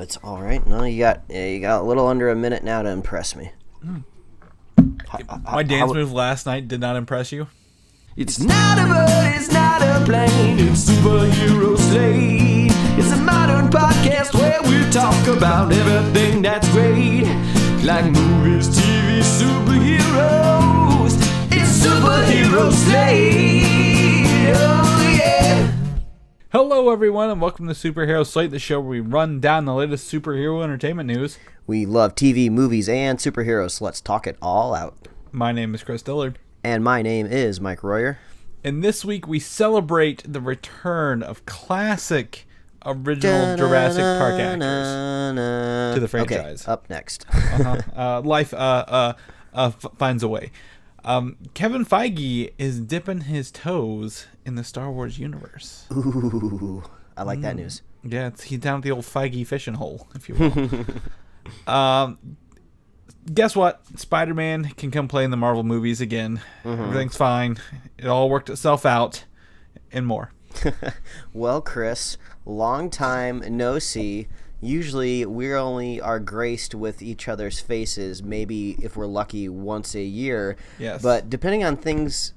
it's all right. No, you got a little under a minute now to impress me. My dance move last night did not impress you? It's not a bird, it's not a plane, it's Superhero Slate. It's a modern podcast where we talk about everything that's great, like movies, TV, superheroes. It's Superhero Slate, oh yeah. Hello everyone and welcome to Superhero Slate, the show where we run down the latest superhero entertainment news. We love TV, movies, and superheroes, so let's talk it all out. My name is Chris Dillard. And my name is Mike Royer. And this week we celebrate the return of classic original Jurassic Park actors to the franchise. Okay, up next. Life finds a way. Kevin Feige is dipping his toes in the Star Wars universe. Ooh, I like that news. Yeah, he's down at the old Feige fishing hole, if you will. Guess what? Spider-Man can come play in the Marvel movies again. Mm-hmm. Everything's fine. It all worked itself out, and more. Well, Chris, long time no see. Usually, we only are graced with each other's faces, maybe if we're lucky, once a year. Yes. But depending on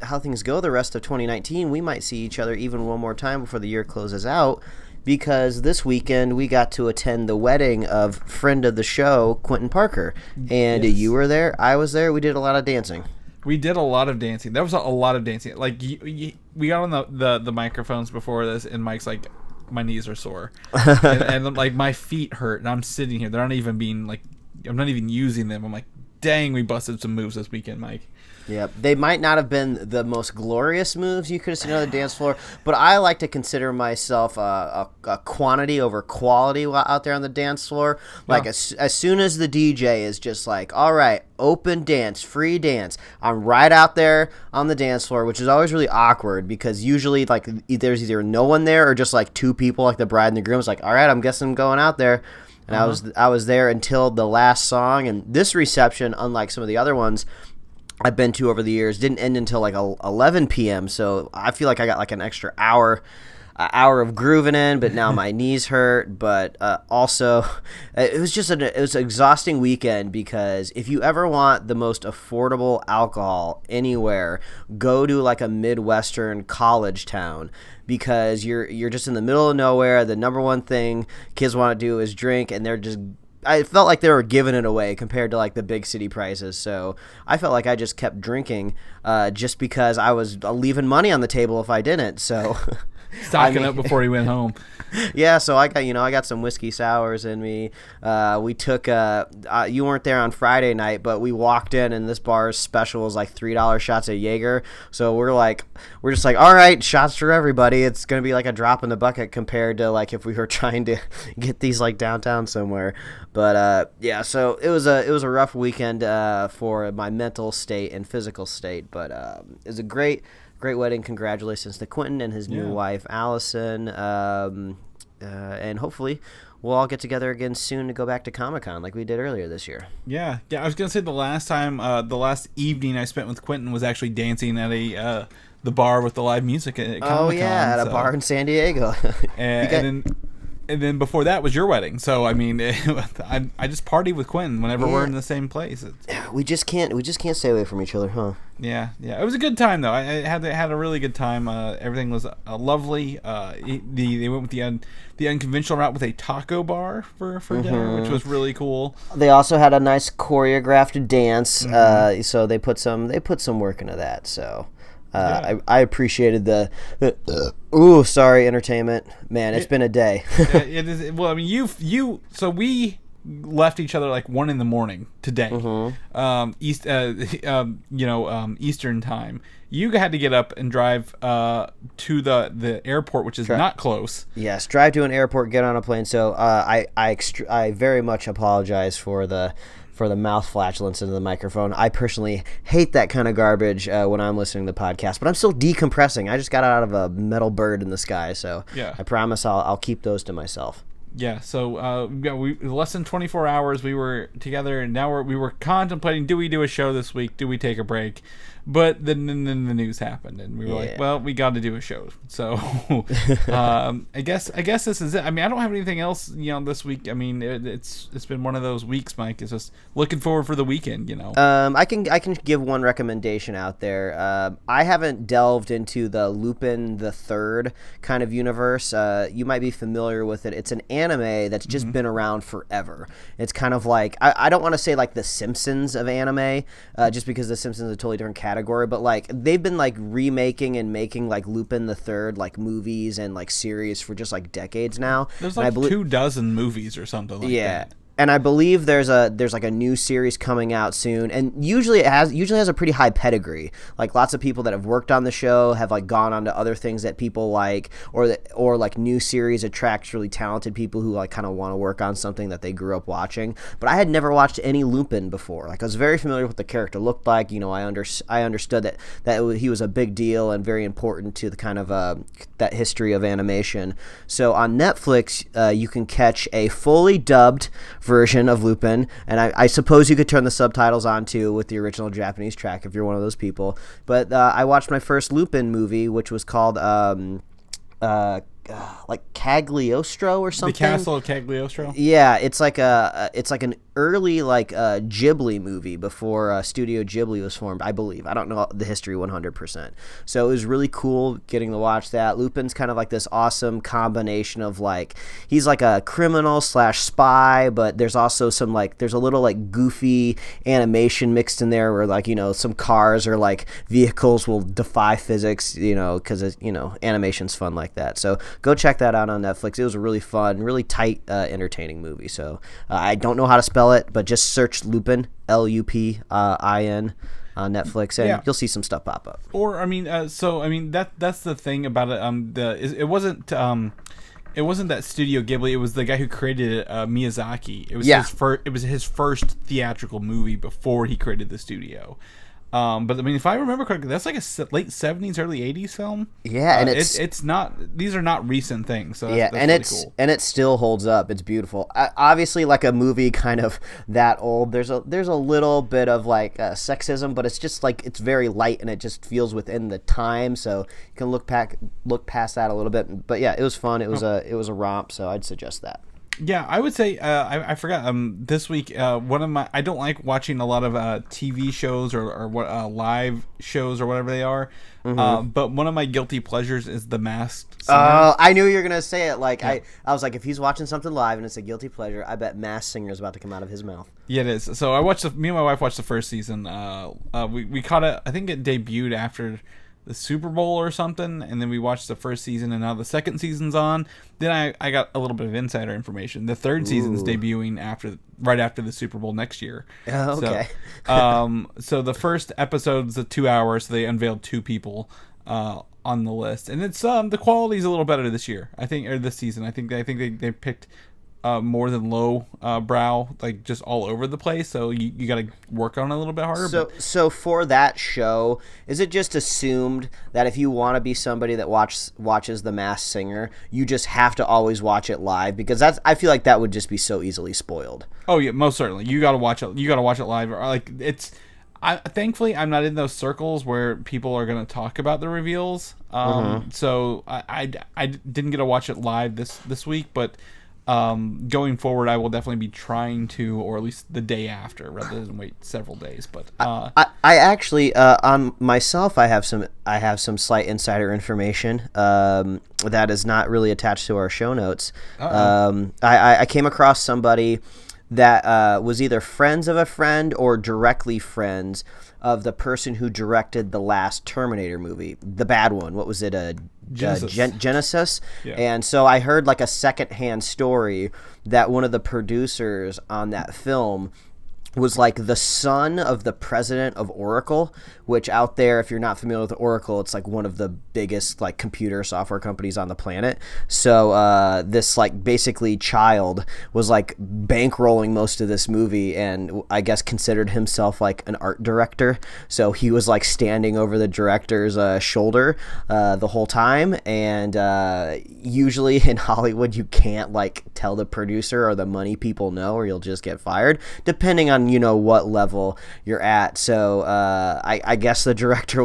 how things go the rest of 2019, we might see each other even one more time before the year closes out. Because this weekend we got to attend the wedding of friend of the show, Quentin Parker. And yes. You were there, I was there, we did a lot of dancing. We did a lot of dancing. There was a lot of dancing. Like, we got on the microphones before this, and Mike's like, my knees are sore. and like, my feet hurt, and I'm sitting here. They're not even being, like, I'm not even using them. I'm like, dang, we busted some moves this weekend, Mike. Yep. They might not have been the most glorious moves you could have seen on the dance floor, but I like to consider myself a quantity over quality out there on the dance floor. Like, as soon as the DJ is just like, all right, open dance, free dance, I'm right out there on the dance floor, which is always really awkward because usually, like, there's either no one there or just, like, two people, like the bride and the groom. It's like, all right, I'm guessing I'm going out there. And I was there until the last song, and this reception, unlike some of the other ones I've been to over the years, didn't end until like 11 p.m. So I feel like I got like an extra hour of grooving in, but now my knees hurt. But also, it was an exhausting weekend because if you ever want the most affordable alcohol anywhere, go to like a Midwestern college town. Because you're just in the middle of nowhere. The number one thing kids want to do is drink, and I felt like they were giving it away compared to like the big city prices. So I felt like I just kept drinking just because I was leaving money on the table if I didn't. So stocking up before he went home. Yeah, so I got some whiskey sours in me. We took you weren't there on Friday night, but we walked in and this bar's special was like $3 shots of Jaeger. So we're just like, all right, shots for everybody. It's gonna be like a drop in the bucket compared to like if we were trying to get these like downtown somewhere. But yeah, so it was a rough weekend for my mental state and physical state. But it was a great wedding. Congratulations to Quentin and his new wife, Allison. And hopefully we'll all get together again soon to go back to Comic-Con like we did earlier this year. Yeah. I was going to say the last evening I spent with Quentin was actually dancing at the bar with the live music at Comic-Con. Oh, yeah, at a bar in San Diego. And then before that was your wedding. So, I mean, I just party with Quentin whenever we're in the same place. We just can't stay away from each other, huh? Yeah. It was a good time, though. I had a really good time. Everything was lovely. They went with the unconventional route with a taco bar for dinner, which was really cool. They also had a nice choreographed dance. So they put some work into that. So. I appreciated the entertainment. Man, it's been a day. It is. Well, I mean, so we left each other like 1 a.m. today, Eastern time. You had to get up and drive to the airport, which is not close. Yes, drive to an airport, get on a plane. So I very much apologize for the mouth flatulence into the microphone. I personally hate that kind of garbage when I'm listening to the podcast, but I'm still decompressing. I just got out of a metal bird in the sky, so I promise I'll keep those to myself. Yeah, so we less than 24 hours we were together, and now we were contemplating, do we do a show this week? Do we take a break? But then the news happened, and we were like, well, we got to do a show. So I guess this is it. I mean, I don't have anything else, this week. I mean, it's been one of those weeks, Mike. It's just looking forward for the weekend, I can give one recommendation out there. I haven't delved into the Lupin the Third kind of universe. You might be familiar with it. It's an anime that's just been around forever. It's kind of like, I don't want to say like the Simpsons of anime, just because the Simpsons is a totally different category, but like they've been like remaking and making like Lupin the Third like movies and like series for just like decades now. There's like 24 movies or something like that. And I believe there's like a new series coming out soon, and usually it has a pretty high pedigree. Like lots of people that have worked on the show have like gone on to other things that people like, or like new series attracts really talented people who like kind of want to work on something that they grew up watching. But I had never watched any Lupin before. Like I was very familiar with what the character looked like. I understood that he was a big deal and very important to the kind of that history of animation. So on Netflix, you can catch a fully dubbed version of Lupin, and I suppose you could turn the subtitles on too with the original Japanese track if you're one of those people. But I watched my first Lupin movie, which was called like Cagliostro or something. The Castle of Cagliostro. Yeah, it's like an early like Ghibli movie before Studio Ghibli was formed, I believe. I don't know the history 100%. So it was really cool getting to watch that. Lupin's kind of like this awesome combination of like, he's like a criminal / spy, but there's also there's a little like goofy animation mixed in there where like, some cars or like vehicles will defy physics, because animation's fun like that. So go check that out on Netflix. It was a really fun, really tight, entertaining movie. So I don't know how to spell it, but just search Lupin, Lupin, on Netflix, and you'll see some stuff pop up. Or that's the thing about it. It wasn't that Studio Ghibli. It was the guy who created it, Miyazaki. It was his first theatrical movie before he created the studio. But I mean, if I remember correctly, that's like a late 70s, early 80s film. Yeah, and it's not. These are not recent things. So that's and really it's cool. And it still holds up. It's beautiful. Obviously, like a movie kind of that old, there's a little bit of like sexism, but it's just like it's very light and it just feels within the time. So you can look past that a little bit. But yeah, it was fun. It was a romp. So I'd suggest that. Yeah, I would say I forgot. This week, I don't like watching a lot of TV shows or what live shows or whatever they are. Mm-hmm. But one of my guilty pleasures is The Masked Singer. Oh, I knew you were gonna say it. Like I was like, if he's watching something live and it's a guilty pleasure, I bet Masked Singer is about to come out of his mouth. Yeah, it is. So me and my wife watched the first season. We caught it. I think it debuted after the Super Bowl or something, and then we watched the first season, and now the second season's on. Then I got a little bit of insider information. The third season's debuting right after the Super Bowl next year. Oh, okay. So the first episode's 2 hours. So they unveiled 2 people on the list, and it's the quality's a little better this year, I think, or this season. I think they picked more than low brow, like just all over the place. So you got to work on it a little bit harder. So for that show, is it just assumed that if you want to be somebody that watches The Masked Singer, you just have to always watch it live? Because I feel like that would just be so easily spoiled. Oh yeah, most certainly. You got to watch it. You got to watch it live. Or like thankfully, I'm not in those circles where people are going to talk about the reveals. So I didn't get to watch it live this week, but going forward, I will definitely be trying to, or at least the day after, rather than wait several days. But I actually on myself, I have some slight insider information that is not really attached to our show notes. I came across somebody that was either friends of a friend or directly friends of the person who directed the last Terminator movie, the bad one. What was it? Genesis. Yeah. And so I heard like a secondhand story that one of the producers on that film was like the son of the president of Oracle, which out there, if you're not familiar with Oracle, it's like one of the biggest like computer software companies on the planet. So this like basically child was like bankrolling most of this movie, and I guess considered himself like an art director. So he was like standing over the director's shoulder the whole time. And usually in Hollywood, you can't like tell the producer or the money people know, or you'll just get fired, depending on what level you're at. So I guess the director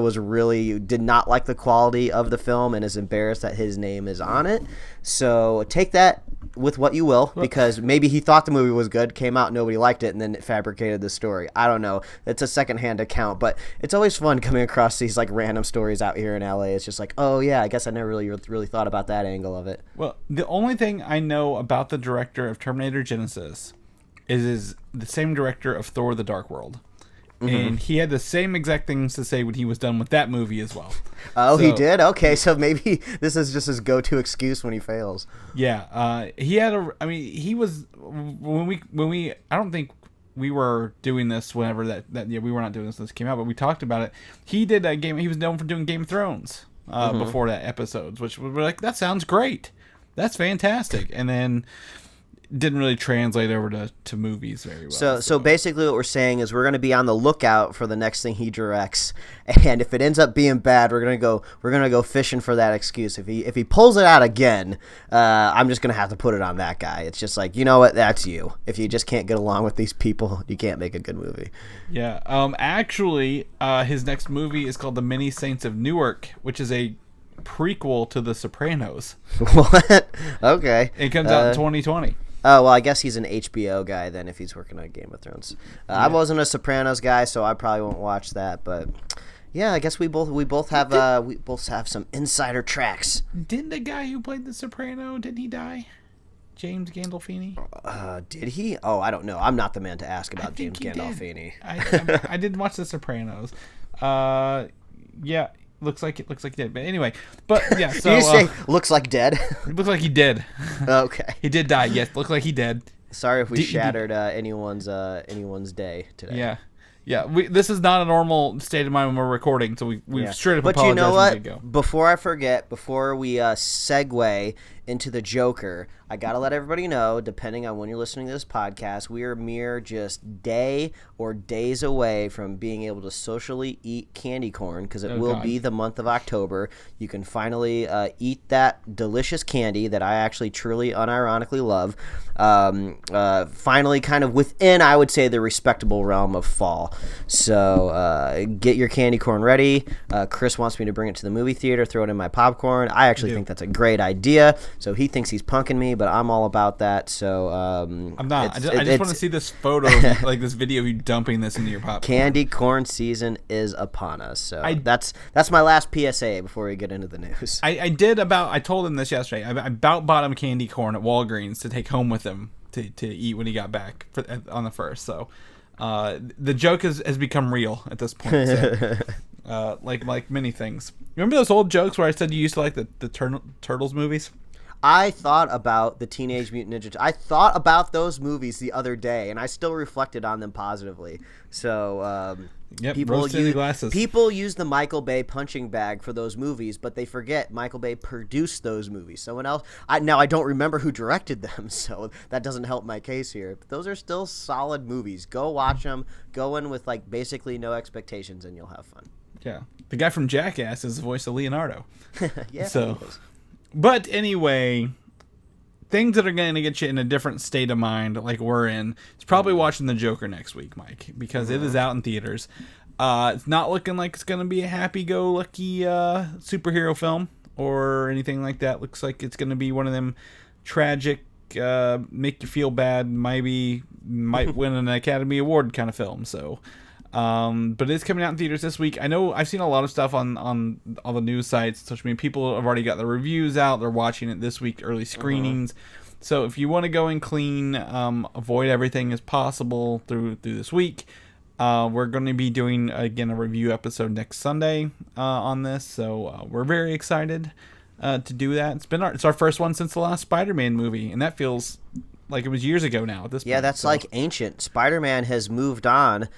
did not like the quality of the film and is embarrassed that his name is on it. So take that with what you will, because maybe he thought the movie was good, came out, nobody liked it, and then it fabricated the story. I don't know. It's a secondhand account, but it's always fun coming across these like random stories out here in LA. It's just like, oh yeah, I guess I never really thought about that angle of it. Well, the only thing I know about the director of Terminator Genesis is the same director of Thor: The Dark World. Mm-hmm. And he had the same exact things to say when he was done with that movie as well. Oh, so, he did? Okay, so maybe this is just his go-to excuse when he fails. Yeah, he had he was when we I don't think we were doing this whenever we were not doing this when this came out, but we talked about it. He did a game. He was known for doing Game of Thrones before that episodes, which we're like, that sounds great, that's fantastic, and then didn't really translate over to movies very well. So basically what we're saying is we're going to be on the lookout for the next thing he directs, and if it ends up being bad, we're going to go fishing for that excuse. If he pulls it out again, I'm just going to have to put it on that guy. It's just like, you know what, that's you. If you just can't get along with these people, you can't make a good movie. Yeah. Actually, his next movie is called The Many Saints of Newark, which is a prequel to The Sopranos. What? Okay. It comes out in 2020. Oh, well, I guess he's an HBO guy then if he's working on Game of Thrones. Yeah. I wasn't a Sopranos guy, so I probably won't watch that. But yeah, I guess we both have some insider tracks. Didn't the guy who played the Soprano, didn't he die? James Gandolfini? Did he? Oh, I don't know. I'm not the man to ask about James Gandolfini. I didn't watch the Sopranos. Yeah. Looks like he did, but anyway. But yeah, so did you say looks like dead? It looks like he did. Okay, he did die. Yes, looked like he did. Sorry if we shattered anyone's day today. Yeah. This is not a normal state of mind when we're recording, so we straight up But apologize. You know what? Go. Before I forget, before we segue into the Joker, I gotta let everybody know, depending on when you're listening to this podcast, we are mere just day or days away from being able to socially eat candy corn, because it will be the month of October. You can finally eat that delicious candy that I actually truly unironically love. Finally kind of within, I would say, the respectable realm of fall. So get your candy corn ready. Chris wants me to bring it to the movie theater, throw it in my popcorn. I actually think that's a great idea. So he thinks he's punking me, but I'm all about that. So I'm not. I just want to see this photo, like this video of you dumping this into your popcorn. Candy corn season is upon us. So that's my last PSA before we get into the news. I told him this yesterday. I about bought him candy corn at Walgreens to take home with him to eat when he got back on the 1st. So the joke has become real at this point. So, like many things. Remember those old jokes where I said you used to like the Turtles movies? I thought about the Teenage Mutant Ninja. I thought about those movies the other day, and I still reflected on them positively. So people use the Michael Bay punching bag for those movies, but they forget Michael Bay produced those movies. Someone else. I don't remember who directed them, so that doesn't help my case here. But those are still solid movies. Go watch them. Go in with like basically no expectations, and you'll have fun. Yeah, the guy from Jackass is the voice of Leonardo. Yeah. So. But anyway, things that are going to get you in a different state of mind, like we're in, is probably watching The Joker next week, Mike, because it is out in theaters. It's not looking like it's going to be a happy-go-lucky superhero film or anything like that. Looks like it's going to be one of them tragic, make you feel bad, might win an Academy Award kind of film. So, but it's coming out in theaters this week. I know I've seen a lot of stuff on all the news sites, social media. People have already got the reviews out. They're watching it this week, early screenings. So if you want to go in clean, avoid everything as possible through this week. We're going to be doing again a review episode next Sunday on this. So we're very excited to do that. It's our first one since the last Spider-Man movie, and that feels Like it was years ago now at this point. Yeah, that's like ancient. Spider-Man has moved on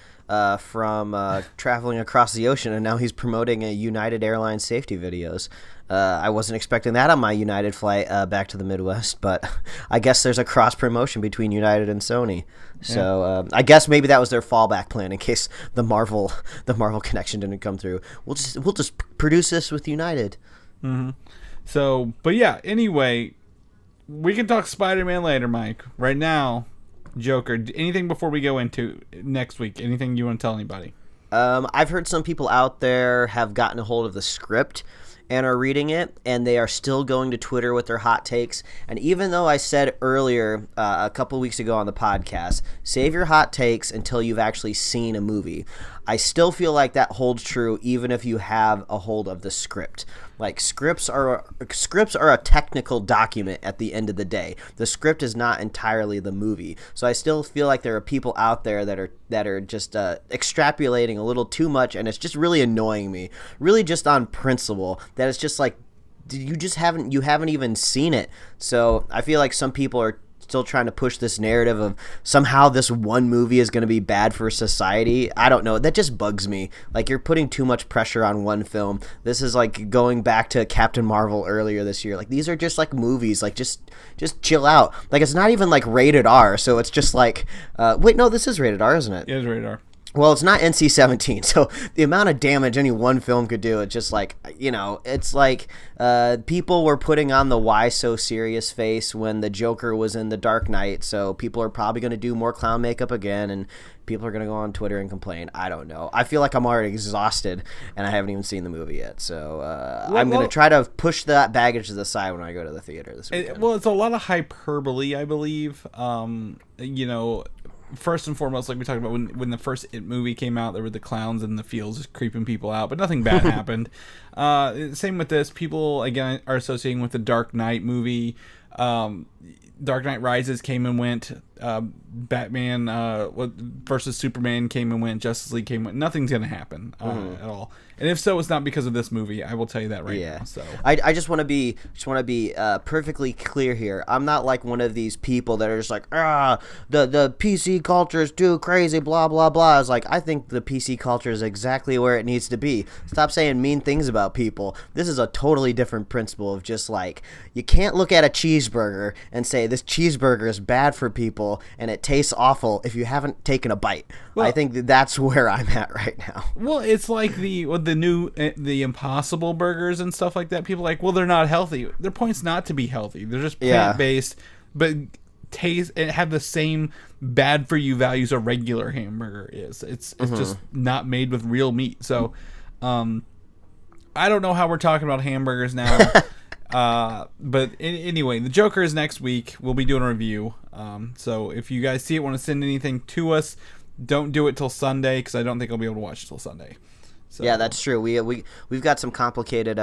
from traveling across the ocean, and now he's promoting United Airlines safety videos. I wasn't expecting that on my United flight back to the Midwest, but I guess there's a cross promotion between United and Sony. So I guess maybe that was their fallback plan in case the Marvel connection didn't come through. We'll just produce this with United. Mm-hmm. So, but yeah. Anyway, we can talk Spider-Man later, Mike. Right now, Joker. Anything before we go into next week? Anything you want to tell anybody? I've heard some people out there have gotten a hold of the script and are reading it, and they are still going to Twitter with their hot takes. And even though I said earlier, a couple weeks ago on the podcast, save your hot takes until you've actually seen a movie, I still feel like that holds true even if you have a hold of the script. Like, scripts are a technical document at the end of the day. The script is not entirely the movie. So I still feel like there are people out there that are just extrapolating a little too much, and it's just really annoying me. Really just on principle, that it's just like you haven't even seen it. So I feel like some people are still trying to push this narrative of somehow this one movie is going to be bad for society. I don't know. That just bugs me. Like, you're putting too much pressure on one film. This is like going back to Captain Marvel earlier this year. Like, these are just like movies. Like, just chill out. Like, it's not even like rated R. So it's just like, wait, no, this is rated R, isn't it? It is rated R. Well, it's not NC-17, so the amount of damage any one film could do, it's just like, it's like people were putting on the why so serious face when the Joker was in The Dark Knight, so people are probably going to do more clown makeup again, and people are going to go on Twitter and complain. I don't know. I feel like I'm already exhausted, and I haven't even seen the movie yet, so I'm going to try to push that baggage to the side when I go to the theater this weekend. Well, it's a lot of hyperbole, I believe. First and foremost, like we talked about when the first It movie came out, there were the clowns in the fields just creeping people out, but nothing bad happened. Same with this. People, again, are associating with the Dark Knight movie. Dark Knight Rises came and went. Batman versus Superman came and went. Justice League came and went. Nothing's going to happen at all. And if so, it's not because of this movie. I will tell you that right now. So I just want to be perfectly clear here. I'm not like one of these people that are just like, the PC culture is too crazy, blah blah blah. It's like, I think the PC culture is exactly where it needs to be. Stop saying mean things about people. This is a totally different principle of just like, you can't look at a cheeseburger and say this cheeseburger is bad for people and it tastes awful if you haven't taken a bite. Well, I think that's where I'm at right now. Well, it's like the Impossible burgers and stuff like that. People are like, well, they're not healthy. Their point's not to be healthy. They're just plant-based, but taste and have the same bad for you values a regular hamburger is. It's just not made with real meat. So, I don't know how we're talking about hamburgers now. But anyway, the Joker is next week. We'll be doing a review. So if you guys see it, want to send anything to us, don't do it till Sunday because I don't think I'll be able to watch it till Sunday. So. Yeah, that's true. We've got some complicated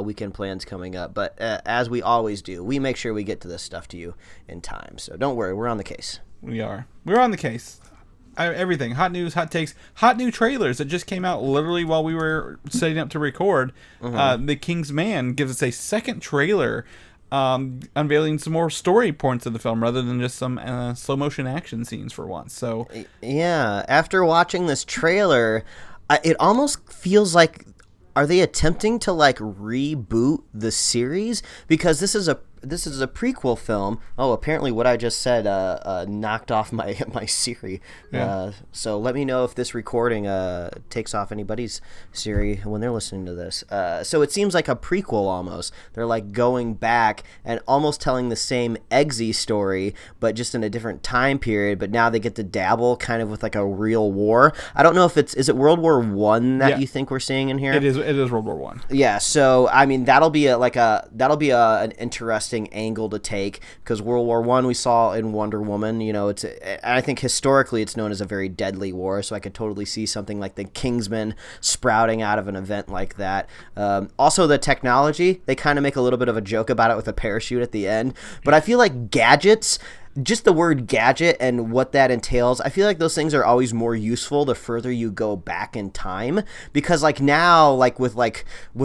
weekend plans coming up, but as we always do, we make sure we get to this stuff to you in time. So don't worry, we're on the case. We're on the case. Everything, hot news, hot takes, hot new trailers that just came out literally while we were setting up to record. The King's Man gives us a second trailer, unveiling some more story points of the film rather than just some slow motion action scenes for once. So yeah, after watching this trailer, it almost feels like, are they attempting to like reboot the series? Because this is a prequel film. Oh, apparently what I just said knocked off my Siri. Yeah. So let me know if this recording takes off anybody's Siri when they're listening to this. So it seems like a prequel almost. They're like going back and almost telling the same Eggsy story, but just in a different time period. But now they get to dabble kind of with like a real war. I don't know if is it World War I that you think we're seeing in here? It is World War I. Yeah. So I mean that'll be an interesting angle to take, because World War I we saw in Wonder Woman. I think historically it's known as a very deadly war, so I could totally see something like the Kingsman sprouting out of an event like that. Also the technology, they kind of make a little bit of a joke about it with a parachute at the end, but I feel like gadgets just the word gadget and what that entails, I feel like those things are always more useful the further you go back in time, because like now, like with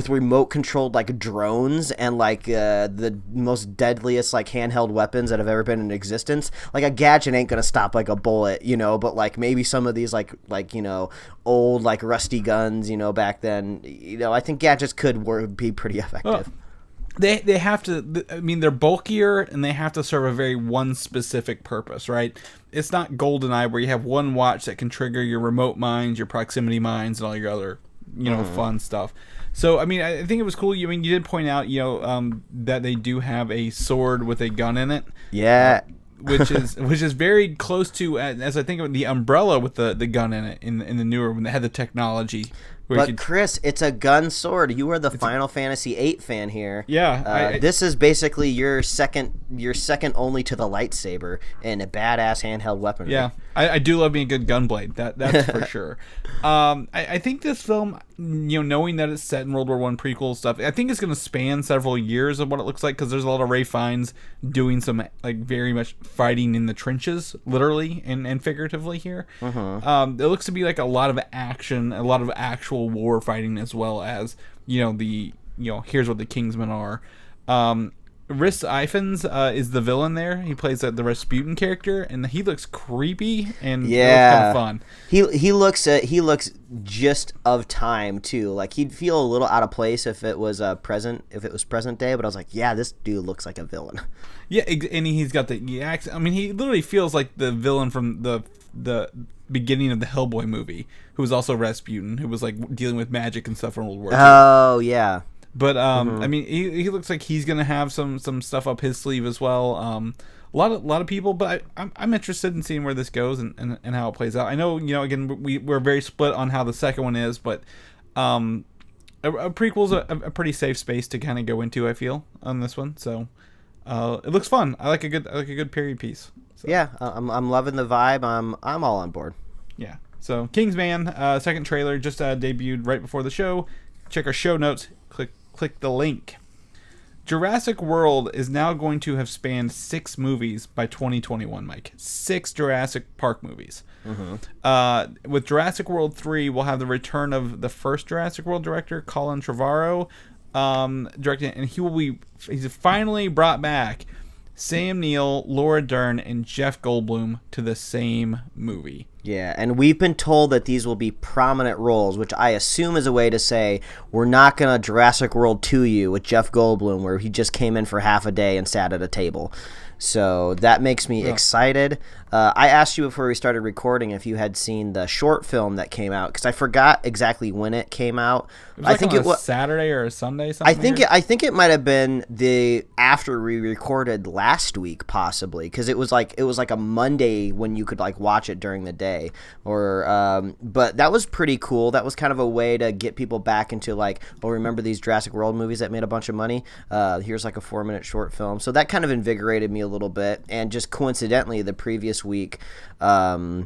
remote controlled like drones and like the most deadliest like handheld weapons that have ever been in existence, like a gadget ain't gonna stop like a bullet, you know, but like maybe some of these like you know, old like rusty guns, you know, back then, you know, I think gadgets could be pretty effective. They have to, I mean, they're bulkier and they have to serve a very one specific purpose, right? It's not GoldenEye where you have one watch that can trigger your remote mines, your proximity mines, and all your other, you know, fun stuff. So, I mean, I think it was cool. I mean, you did point out, you know, that they do have a sword with a gun in it. Yeah. Which is very close to, as I think of the umbrella with the gun in it in the newer when they had the technology. But Chris, it's a gun sword. You are the Final Fantasy VIII fan here. Yeah, this is basically your second only to the lightsaber in a badass handheld weaponry. Yeah, I do love being a good gunblade. That's for sure. I think this film, you know, knowing that it's set in World War I prequel stuff, I think it's going to span several years of what it looks like, because there's a lot of Rey Fiennes doing some like very much fighting in the trenches, literally and figuratively here. It looks to be like a lot of action, a lot of actual war fighting, as well as, you know, here's what the Kingsmen are. Rhys Ifans is the villain there. He plays the Rasputin character, and he looks creepy and looks kind of fun. He looks just of time too. Like he'd feel a little out of place if it was present day. But I was like, yeah, this dude looks like a villain. Yeah, and he's got the accent. I mean, he literally feels like the villain from the beginning of the Hellboy movie, who was also Rasputin, who was like dealing with magic and stuff from World War II. Oh yeah. But I mean, he looks like he's gonna have some stuff up his sleeve as well. A lot of people, but I'm interested in seeing where this goes and how it plays out. I know, you know, again, we're very split on how the second one is, but a prequel's a pretty safe space to kind of go into, I feel, on this one. So it looks fun. I like a good period piece. So. Yeah, I'm loving the vibe. I'm all on board. Yeah. So Kingsman, second trailer just debuted right before the show. Check our show notes. Click the link. Jurassic World is now going to have spanned 6 movies by 2021, Mike. 6 Jurassic Park movies. With Jurassic World 3, we'll have the return of the first Jurassic World director, Colin Trevorrow, directing, and he's finally brought back Sam Neill, Laura Dern, and Jeff Goldblum to the same movie. Yeah, and we've been told that these will be prominent roles, which I assume is a way to say we're not going to Jurassic World 2 you with Jeff Goldblum, where he just came in for half a day and sat at a table. So that makes me excited. I asked you before we started recording if you had seen the short film that came out, because I forgot exactly when it came out. It was like, I think it was Saturday or a Sunday. I think it might have been the after we recorded last week, possibly, because it was like a Monday when you could like watch it during the day. But that was pretty cool. That was kind of a way to get people back into like, oh, remember these Jurassic World movies that made a bunch of money? Here's like a 4-minute short film. So that kind of invigorated me a little bit. And just coincidentally, the previous week, I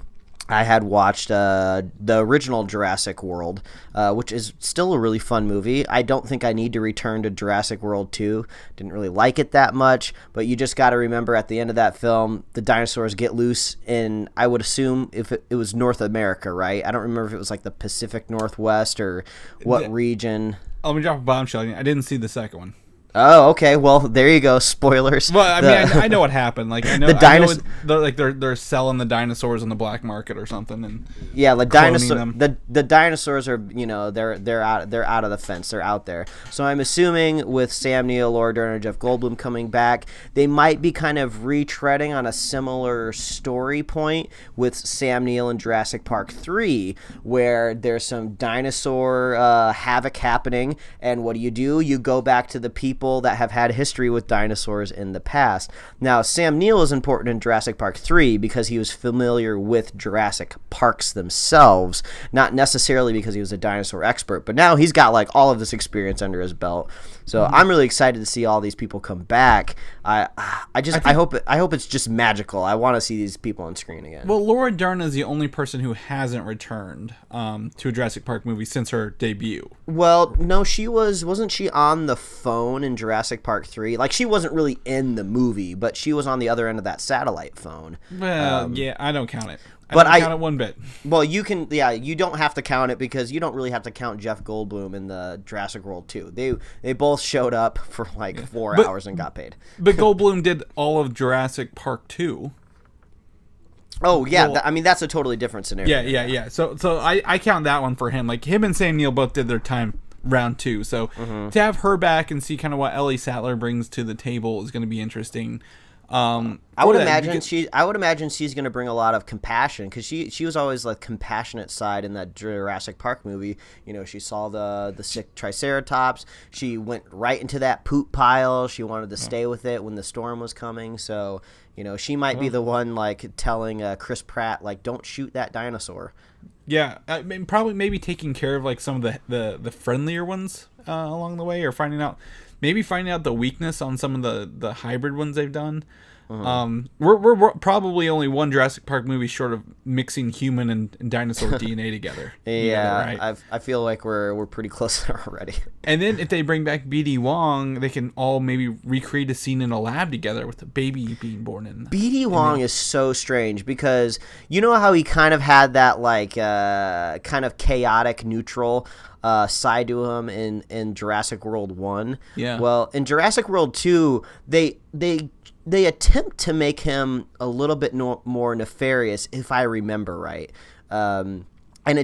had watched the original Jurassic World, which is still a really fun movie. I don't think I need to return to Jurassic World 2. Didn't really like it that much, but you just got to remember at the end of that film, the dinosaurs get loose in, I would assume, if it was North America, right? I don't remember if it was like the Pacific Northwest or what region. Let me drop a bombshell. I didn't see the second one. Oh, okay. Well, there you go. Spoilers. Well, I mean, I know what happened. Like, I know, they're selling the dinosaurs on the black market or something, and yeah, the dinosaurs are, you know, they're out of the fence. They're out there. So I'm assuming with Sam Neill, Laura Dern, and Jeff Goldblum coming back, they might be kind of retreading on a similar story point with Sam Neill in Jurassic Park 3, where there's some dinosaur havoc happening, and what do? You go back to the people that have had history with dinosaurs in the past. Now, Sam Neill is important in Jurassic Park 3 because he was familiar with Jurassic Parks themselves, not necessarily because he was a dinosaur expert, but now he's got like all of this experience under his belt. So I'm really excited to see all these people come back. I hope it's just magical. I want to see these people on screen again. Well, Laura Dern is the only person who hasn't returned to a Jurassic Park movie since her debut. Well, no, wasn't she on the phone in in Jurassic Park 3, like she wasn't really in the movie, but she was on the other end of that satellite phone. Well, yeah, I don't count it. But I don't count it one bit. Well, you can, you don't have to count it because you don't really have to count Jeff Goldblum in the Jurassic World 2. They both showed up for like 4 hours and got paid. But Goldblum did all of Jurassic Park 2. Oh, yeah. Well, I mean, that's a totally different scenario. Yeah. So I count that one for him. Like, him and Sam Neill both did their time round 2. So to have her back and see kind of what Ellie Sattler brings to the table is going to be interesting. I would imagine she's going to bring a lot of compassion because she was always like compassionate side in that Jurassic Park movie. You know, she saw the sick Triceratops. She went right into that poop pile. She wanted to stay with it when the storm was coming. So, you know, she might be the one like telling Chris Pratt like, don't shoot that dinosaur. Yeah, I mean, probably maybe taking care of like some of the friendlier ones along the way, or finding out the weakness on some of the hybrid ones they've done. We're probably only one Jurassic Park movie short of mixing human and dinosaur DNA together. Yeah, right? I feel like we're pretty close there already. And then if they bring back BD Wong, they can all maybe recreate a scene in a lab together with a baby being born in. BD Wong is so strange because you know how he kind of had that like kind of chaotic neutral side to him in Jurassic World 1. Yeah. Well, in Jurassic World 2, they attempt to make him a little bit more nefarious, if I remember right. And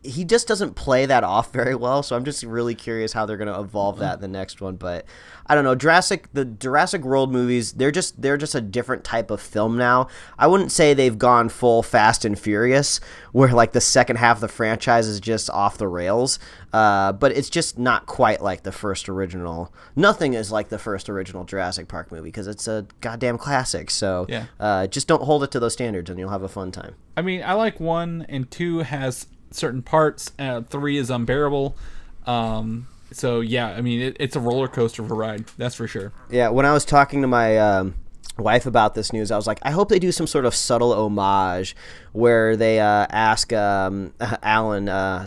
he just doesn't play that off very well, so I'm just really curious how they're going to evolve that in the next one. But I don't know, the Jurassic World movies, they're just a different type of film now. I wouldn't say they've gone full Fast and Furious, where like the second half of the franchise is just off the rails. But it's just not quite like the first original. Nothing is like the first original Jurassic Park movie because it's a goddamn classic. So just don't hold it to those standards and you'll have a fun time. I mean, I like 1 and 2 has certain parts. 3 is unbearable. So yeah, I mean, it's a roller coaster of a ride. That's for sure. Yeah, when I was talking to my wife about this news, I was like, I hope they do some sort of subtle homage where they ask Alan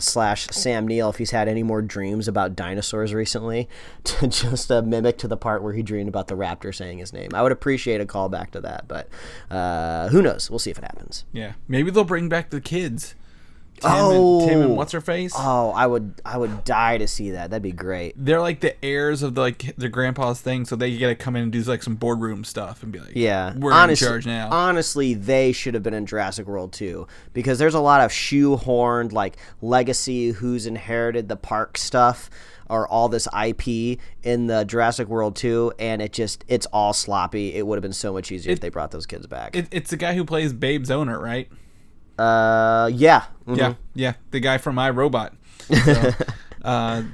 / Sam Neill if he's had any more dreams about dinosaurs recently, to just mimic to the part where he dreamed about the raptor saying his name. I would appreciate a callback to that, but who knows? We'll see if it happens. Yeah, maybe they'll bring back the kids. Tim and what's her face? Oh, I would die to see that. That'd be great. They're like the heirs of their grandpa's thing, so they get to come in and do like some boardroom stuff and be like, yeah, we're in charge now. Honestly, they should have been in Jurassic World 2 because there's a lot of shoehorned like legacy, who's inherited the park stuff or all this IP in the Jurassic World 2, and it's all sloppy. It would have been so much easier if they brought those kids back. It's the guy who plays Babe's owner, right? Yeah. Mm-hmm. Yeah, the guy from iRobot.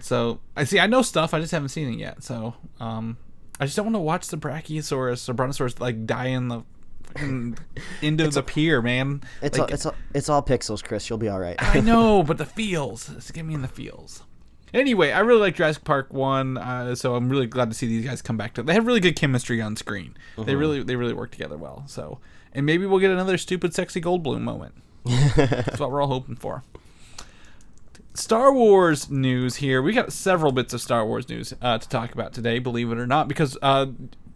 So I see. I know stuff. I just haven't seen it yet. So I just don't want to watch the Brachiosaurus or Brontosaurus like die in the fucking end of the pier, man. It's all pixels, Chris. You'll be all right. I know, but the feels. Just get me in the feels. Anyway, I really like Jurassic Park 1, so I'm really glad to see these guys come back to it. They have really good chemistry on screen. Mm-hmm. They really work together well. So, and maybe we'll get another stupid, sexy Goldblum moment. That's what we're all hoping for. Star Wars news here. We got several bits of Star Wars news to talk about today, believe it or not, because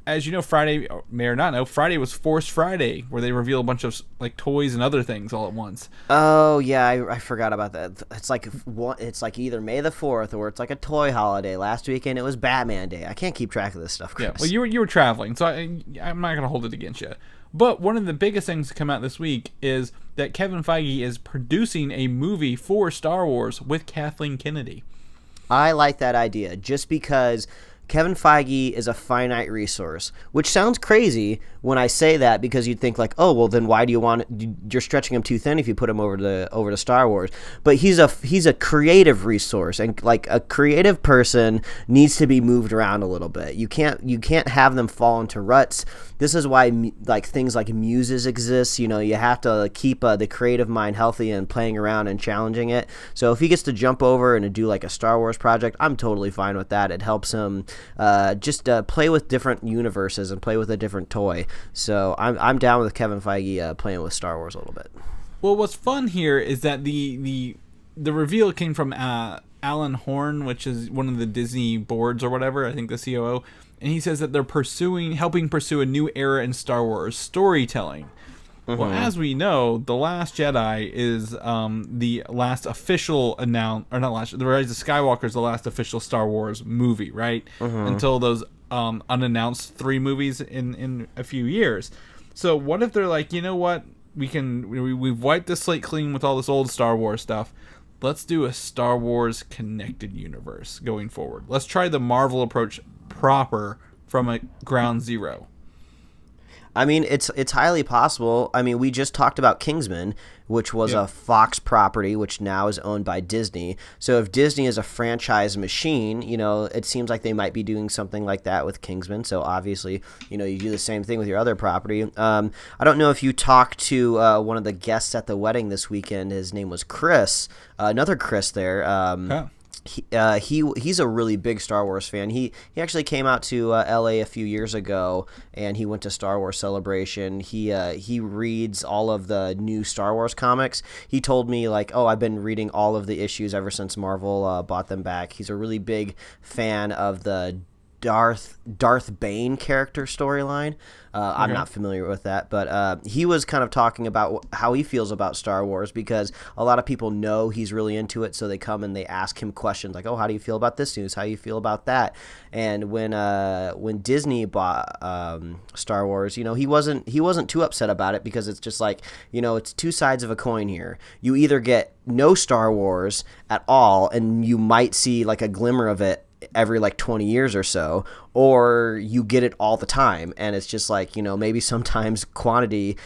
as you know, Friday, may or not know, Friday was Force Friday, where they reveal a bunch of like toys and other things all at once. Oh yeah, I forgot about that. It's like either May the 4th or it's like a toy holiday. Last weekend it was Batman Day. I can't keep track of this stuff, Chris. Yeah, well you were traveling, so I'm not gonna hold it against you. But one of the biggest things to come out this week is that Kevin Feige is producing a movie for Star Wars with Kathleen Kennedy. I like that idea just because Kevin Feige is a finite resource, which sounds crazy when I say that because you'd think like, oh, well, then why do you want it? You're stretching him too thin if you put him over to Star Wars. But he's a creative resource, and like a creative person needs to be moved around a little bit. You can't have them fall into ruts. This is why like things like muses exist. You know, you have to keep the creative mind healthy and playing around and challenging it. So if he gets to jump over and to do like a Star Wars project, I'm totally fine with that. It helps him just play with different universes and play with a different toy. So I'm down with Kevin Feige playing with Star Wars a little bit. Well, what's fun here is that the reveal came from Alan Horn, which is one of the Disney boards or whatever, I think the COO, and he says that they're helping pursue a new era in Star Wars storytelling. Mm-hmm. Well, as we know, The Last Jedi is the last official The Rise of Skywalker is the last official Star Wars movie, right? Mm-hmm. Until those unannounced 3 movies in a few years. So what if they're like, you know what? We've wiped the slate clean with all this old Star Wars stuff. Let's do a Star Wars connected universe going forward. Let's try the Marvel approach proper from a ground zero. I mean, it's highly possible. I mean, we just talked about Kingsman, which was a Fox property, which now is owned by Disney. So if Disney is a franchise machine, it seems like they might be doing something like that with Kingsman. So obviously, you do the same thing with your other property. I don't know if you talked to one of the guests at the wedding this weekend. His name was Chris, another Chris there. He's a really big Star Wars fan. He actually came out to LA a few years ago, and he went to Star Wars Celebration. He reads all of the new Star Wars comics. He told me I've been reading all of the issues ever since Marvel bought them back. He's a really big fan of the Darth Bane character storyline. I'm not familiar with that, but he was kind of talking about how he feels about Star Wars, because a lot of people know he's really into it, so they come and they ask him questions like, oh, how do you feel about this news? How do you feel about that? And when Disney bought Star Wars, he wasn't too upset about it, because it's just it's two sides of a coin here. You either get no Star Wars at all, and you might see a glimmer of it every 20 years or so, or you get it all the time, and it's just maybe sometimes quantity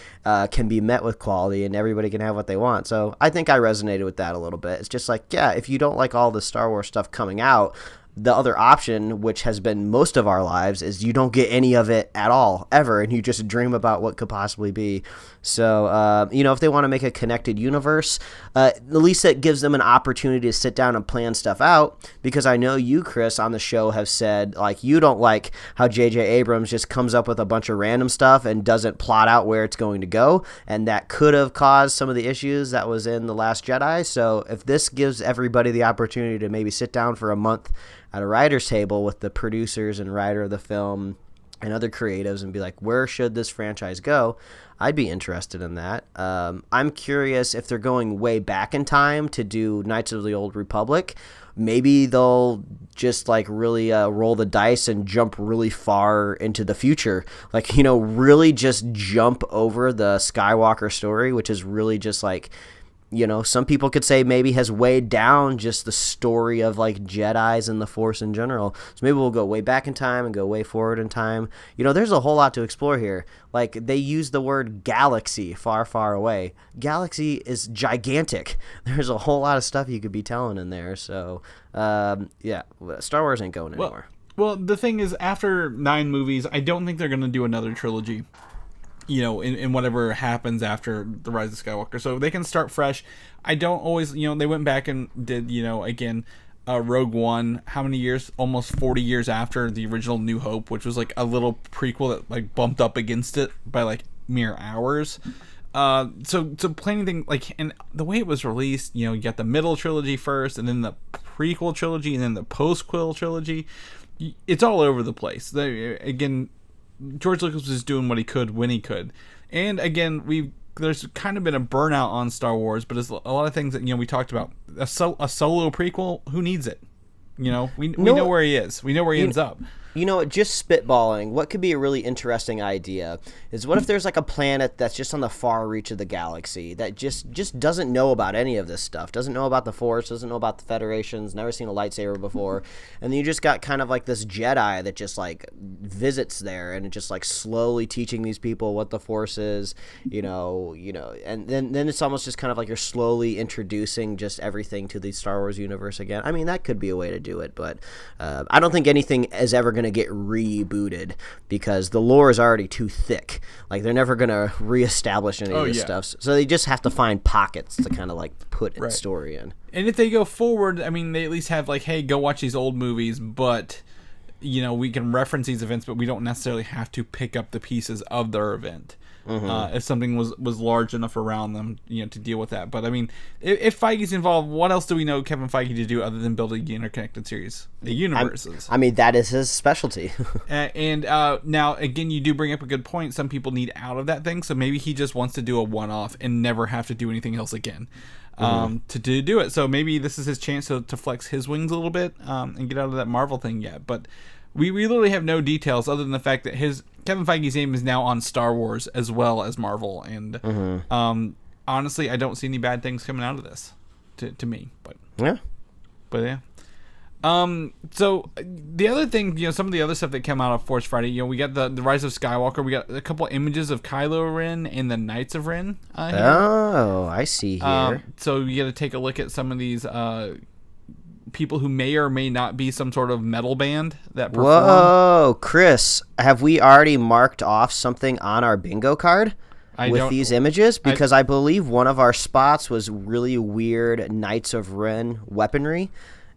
can be met with quality, and everybody can have what they want. So I think I resonated with that a little bit. It's just if you don't like all the Star Wars stuff coming out, the other option, which has been most of our lives, is you don't get any of it at all, ever, and you just dream about what could possibly be. So, if they want to make a connected universe, at least it gives them an opportunity to sit down and plan stuff out, because I know you, Chris, on the show have said, you don't like how J.J. Abrams just comes up with a bunch of random stuff and doesn't plot out where it's going to go, and that could have caused some of the issues that was in The Last Jedi. So if this gives everybody the opportunity to maybe sit down for a month at a writer's table with the producers and writer of the film and other creatives and be like, where should this franchise go? I'd be interested in that. I'm curious if they're going way back in time to do Knights of the Old Republic. Maybe they'll just really roll the dice and jump really far into the future. Really just jump over the Skywalker story, which is really just some people could say maybe has weighed down just the story of Jedis and the Force in general. So maybe we'll go way back in time and go way forward in time. There's a whole lot to explore here. They use the word galaxy, far, far away. Galaxy is gigantic. There's a whole lot of stuff you could be telling in there. So, Star Wars ain't going anywhere. Well, the thing is, after 9 movies, I don't think they're going to do another trilogy. In whatever happens after The Rise of Skywalker. So they can start fresh. I don't always, they went back and did, again, Rogue One, how many years? Almost 40 years after the original New Hope, which was a little prequel that bumped up against it by mere hours. So planning things and the way it was released, you got the middle trilogy first, and then the prequel trilogy, and then the post-quill trilogy. It's all over the place. Again, George Lucas was doing what he could when he could, and again, there's kind of been a burnout on Star Wars, but there's a lot of things that we talked about. A solo prequel, who needs it? We know where he is. We know where he ends up. Just spitballing, what could be a really interesting idea is, what if there's a planet that's just on the far reach of the galaxy that just doesn't know about any of this stuff, doesn't know about the Force, doesn't know about the Federations, never seen a lightsaber before, and then you just got kind of this Jedi that just visits there and just slowly teaching these people what the Force is, and then it's almost just kind of you're slowly introducing just everything to the Star Wars universe again. I mean, that could be a way to do it, but I don't think anything is ever going to get rebooted, because the lore is already too thick. They're never going to reestablish any of this stuff. So they just have to find pockets to kind of put its story in. And if they go forward, I mean, they at least have hey, go watch these old movies, but we can reference these events, but we don't necessarily have to pick up the pieces of their event. if something was large enough around them, to deal with that. But I mean, if Feige's involved, what else do we know Kevin Feige to do other than build a interconnected series, the universes? I mean, that is his specialty. And now, again, you do bring up a good point. Some people need out of that thing, so maybe he just wants to do a one-off and never have to do anything else again to do it. So maybe this is his chance to flex his wings a little bit and get out of that Marvel thing yet. But we literally have no details other than the fact that Kevin Feige's name is now on Star Wars as well as Marvel. And honestly, I don't see any bad things coming out of this to me. But yeah. So the other thing, some of the other stuff that came out of Force Friday, we got the Rise of Skywalker. We got a couple images of Kylo Ren and the Knights of Ren. Here. Oh, I see here. So you got to take a look at some of these people who may or may not be some sort of metal band that perform. Whoa, Chris, have we already marked off something on our bingo card with these images? Because I believe one of our spots was really weird Knights of Ren weaponry.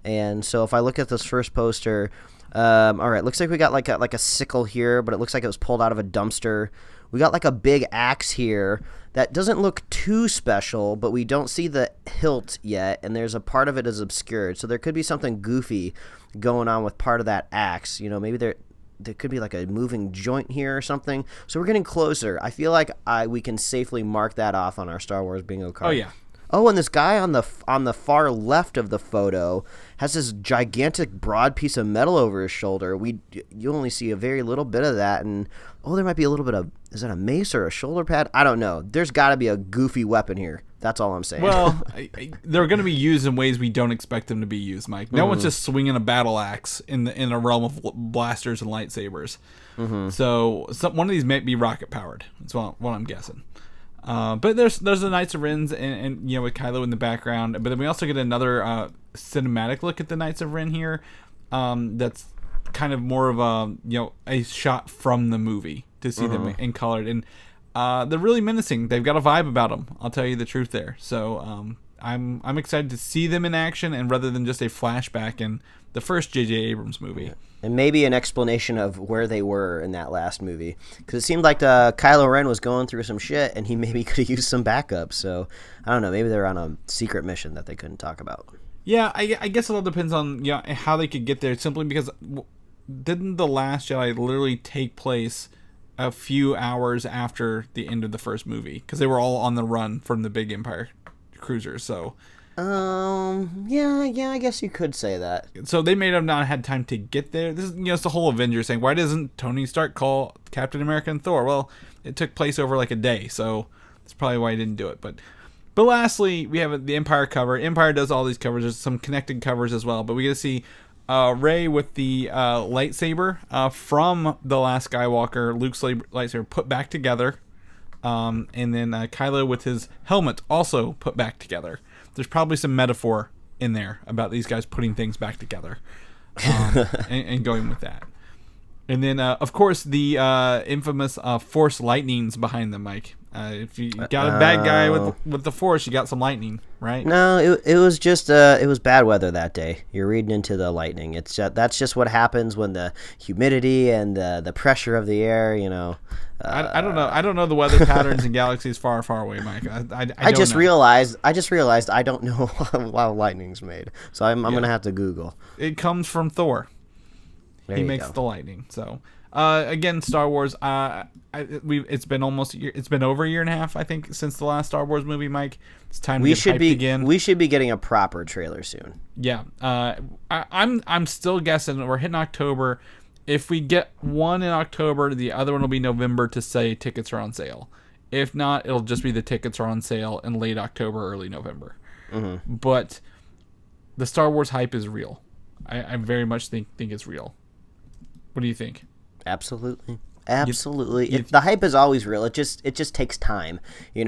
And so if I look at this first poster, all right, looks like we got like a sickle here, but it looks like it was pulled out of a dumpster. We got like a big axe here that doesn't look too special, but we don't see the hilt yet, and there's a part of it is obscured. So there could be something goofy going on with part of that axe. Maybe there could be like a moving joint here or something. So we're getting closer. I feel like we can safely mark that off on our Star Wars bingo card. Oh, yeah. Oh, and this guy on the far left of the photo has this gigantic broad piece of metal over his shoulder. You only see a very little bit of that, and there might be a little bit of, is that a mace or a shoulder pad? I don't know. There's got to be a goofy weapon here. That's all I'm saying. Well, they're going to be used in ways we don't expect them to be used, Mike. No one's just swinging a battle axe in a realm of blasters and lightsabers. So one of these might be rocket powered. That's what I'm guessing. But there's the Knights of Ren and with Kylo in the background. But then we also get another cinematic look at the Knights of Ren here. That's kind of more of a shot from the movie to see them in colored, and they're really menacing. They've got a vibe about them. I'll tell you the truth there. So I'm excited to see them in action, and rather than just a flashback in the first J.J. Abrams movie. Yeah. And maybe an explanation of where they were in that last movie. Because it seemed like Kylo Ren was going through some shit, and he maybe could have used some backup. So, I don't know. Maybe they're on a secret mission that they couldn't talk about. Yeah, I guess it all depends on how they could get there. Simply because didn't The Last Jedi literally take place a few hours after the end of the first movie? Because they were all on the run from the big Empire cruisers, so... yeah, I guess you could say that. So they may have not had time to get there. This is, it's the whole Avengers thing. Why doesn't Tony Stark call Captain America and Thor? Well, it took place over like a day, so that's probably why he didn't do it. But lastly, we have the Empire cover. Empire does all these covers. There's some connected covers as well, but we get to see Rey with the lightsaber from The Last Skywalker, Luke's lightsaber put back together, and then Kylo with his helmet also put back together. There's probably some metaphor in there about these guys putting things back together and going with that. And then, of course, the infamous Force lightnings behind them, Mike. If you got a bad guy with the Force, you got some lightning, right? No, it was just it was bad weather that day. You're reading into the lightning. It's that's just what happens when the humidity and the pressure of the air, I don't know. I don't know the weather patterns in galaxies far, far away, Mike. I just realized I don't know how lightning's made, so I'm gonna have to Google. It comes from Thor. He makes the lightning. So again, Star Wars. It's been almost a year. It's been over a year and a half, I think, since the last Star Wars movie, Mike. It's time to get hyped again. We should be getting a proper trailer soon. Yeah. I'm still guessing we're hitting October. If we get one in October, the other one will be November to say tickets are on sale. If not, it'll just be the tickets are on sale in late October, early November. But the Star Wars hype is real. I very much think it's real. What do you think? Absolutely. The hype is always real. It just takes time. We've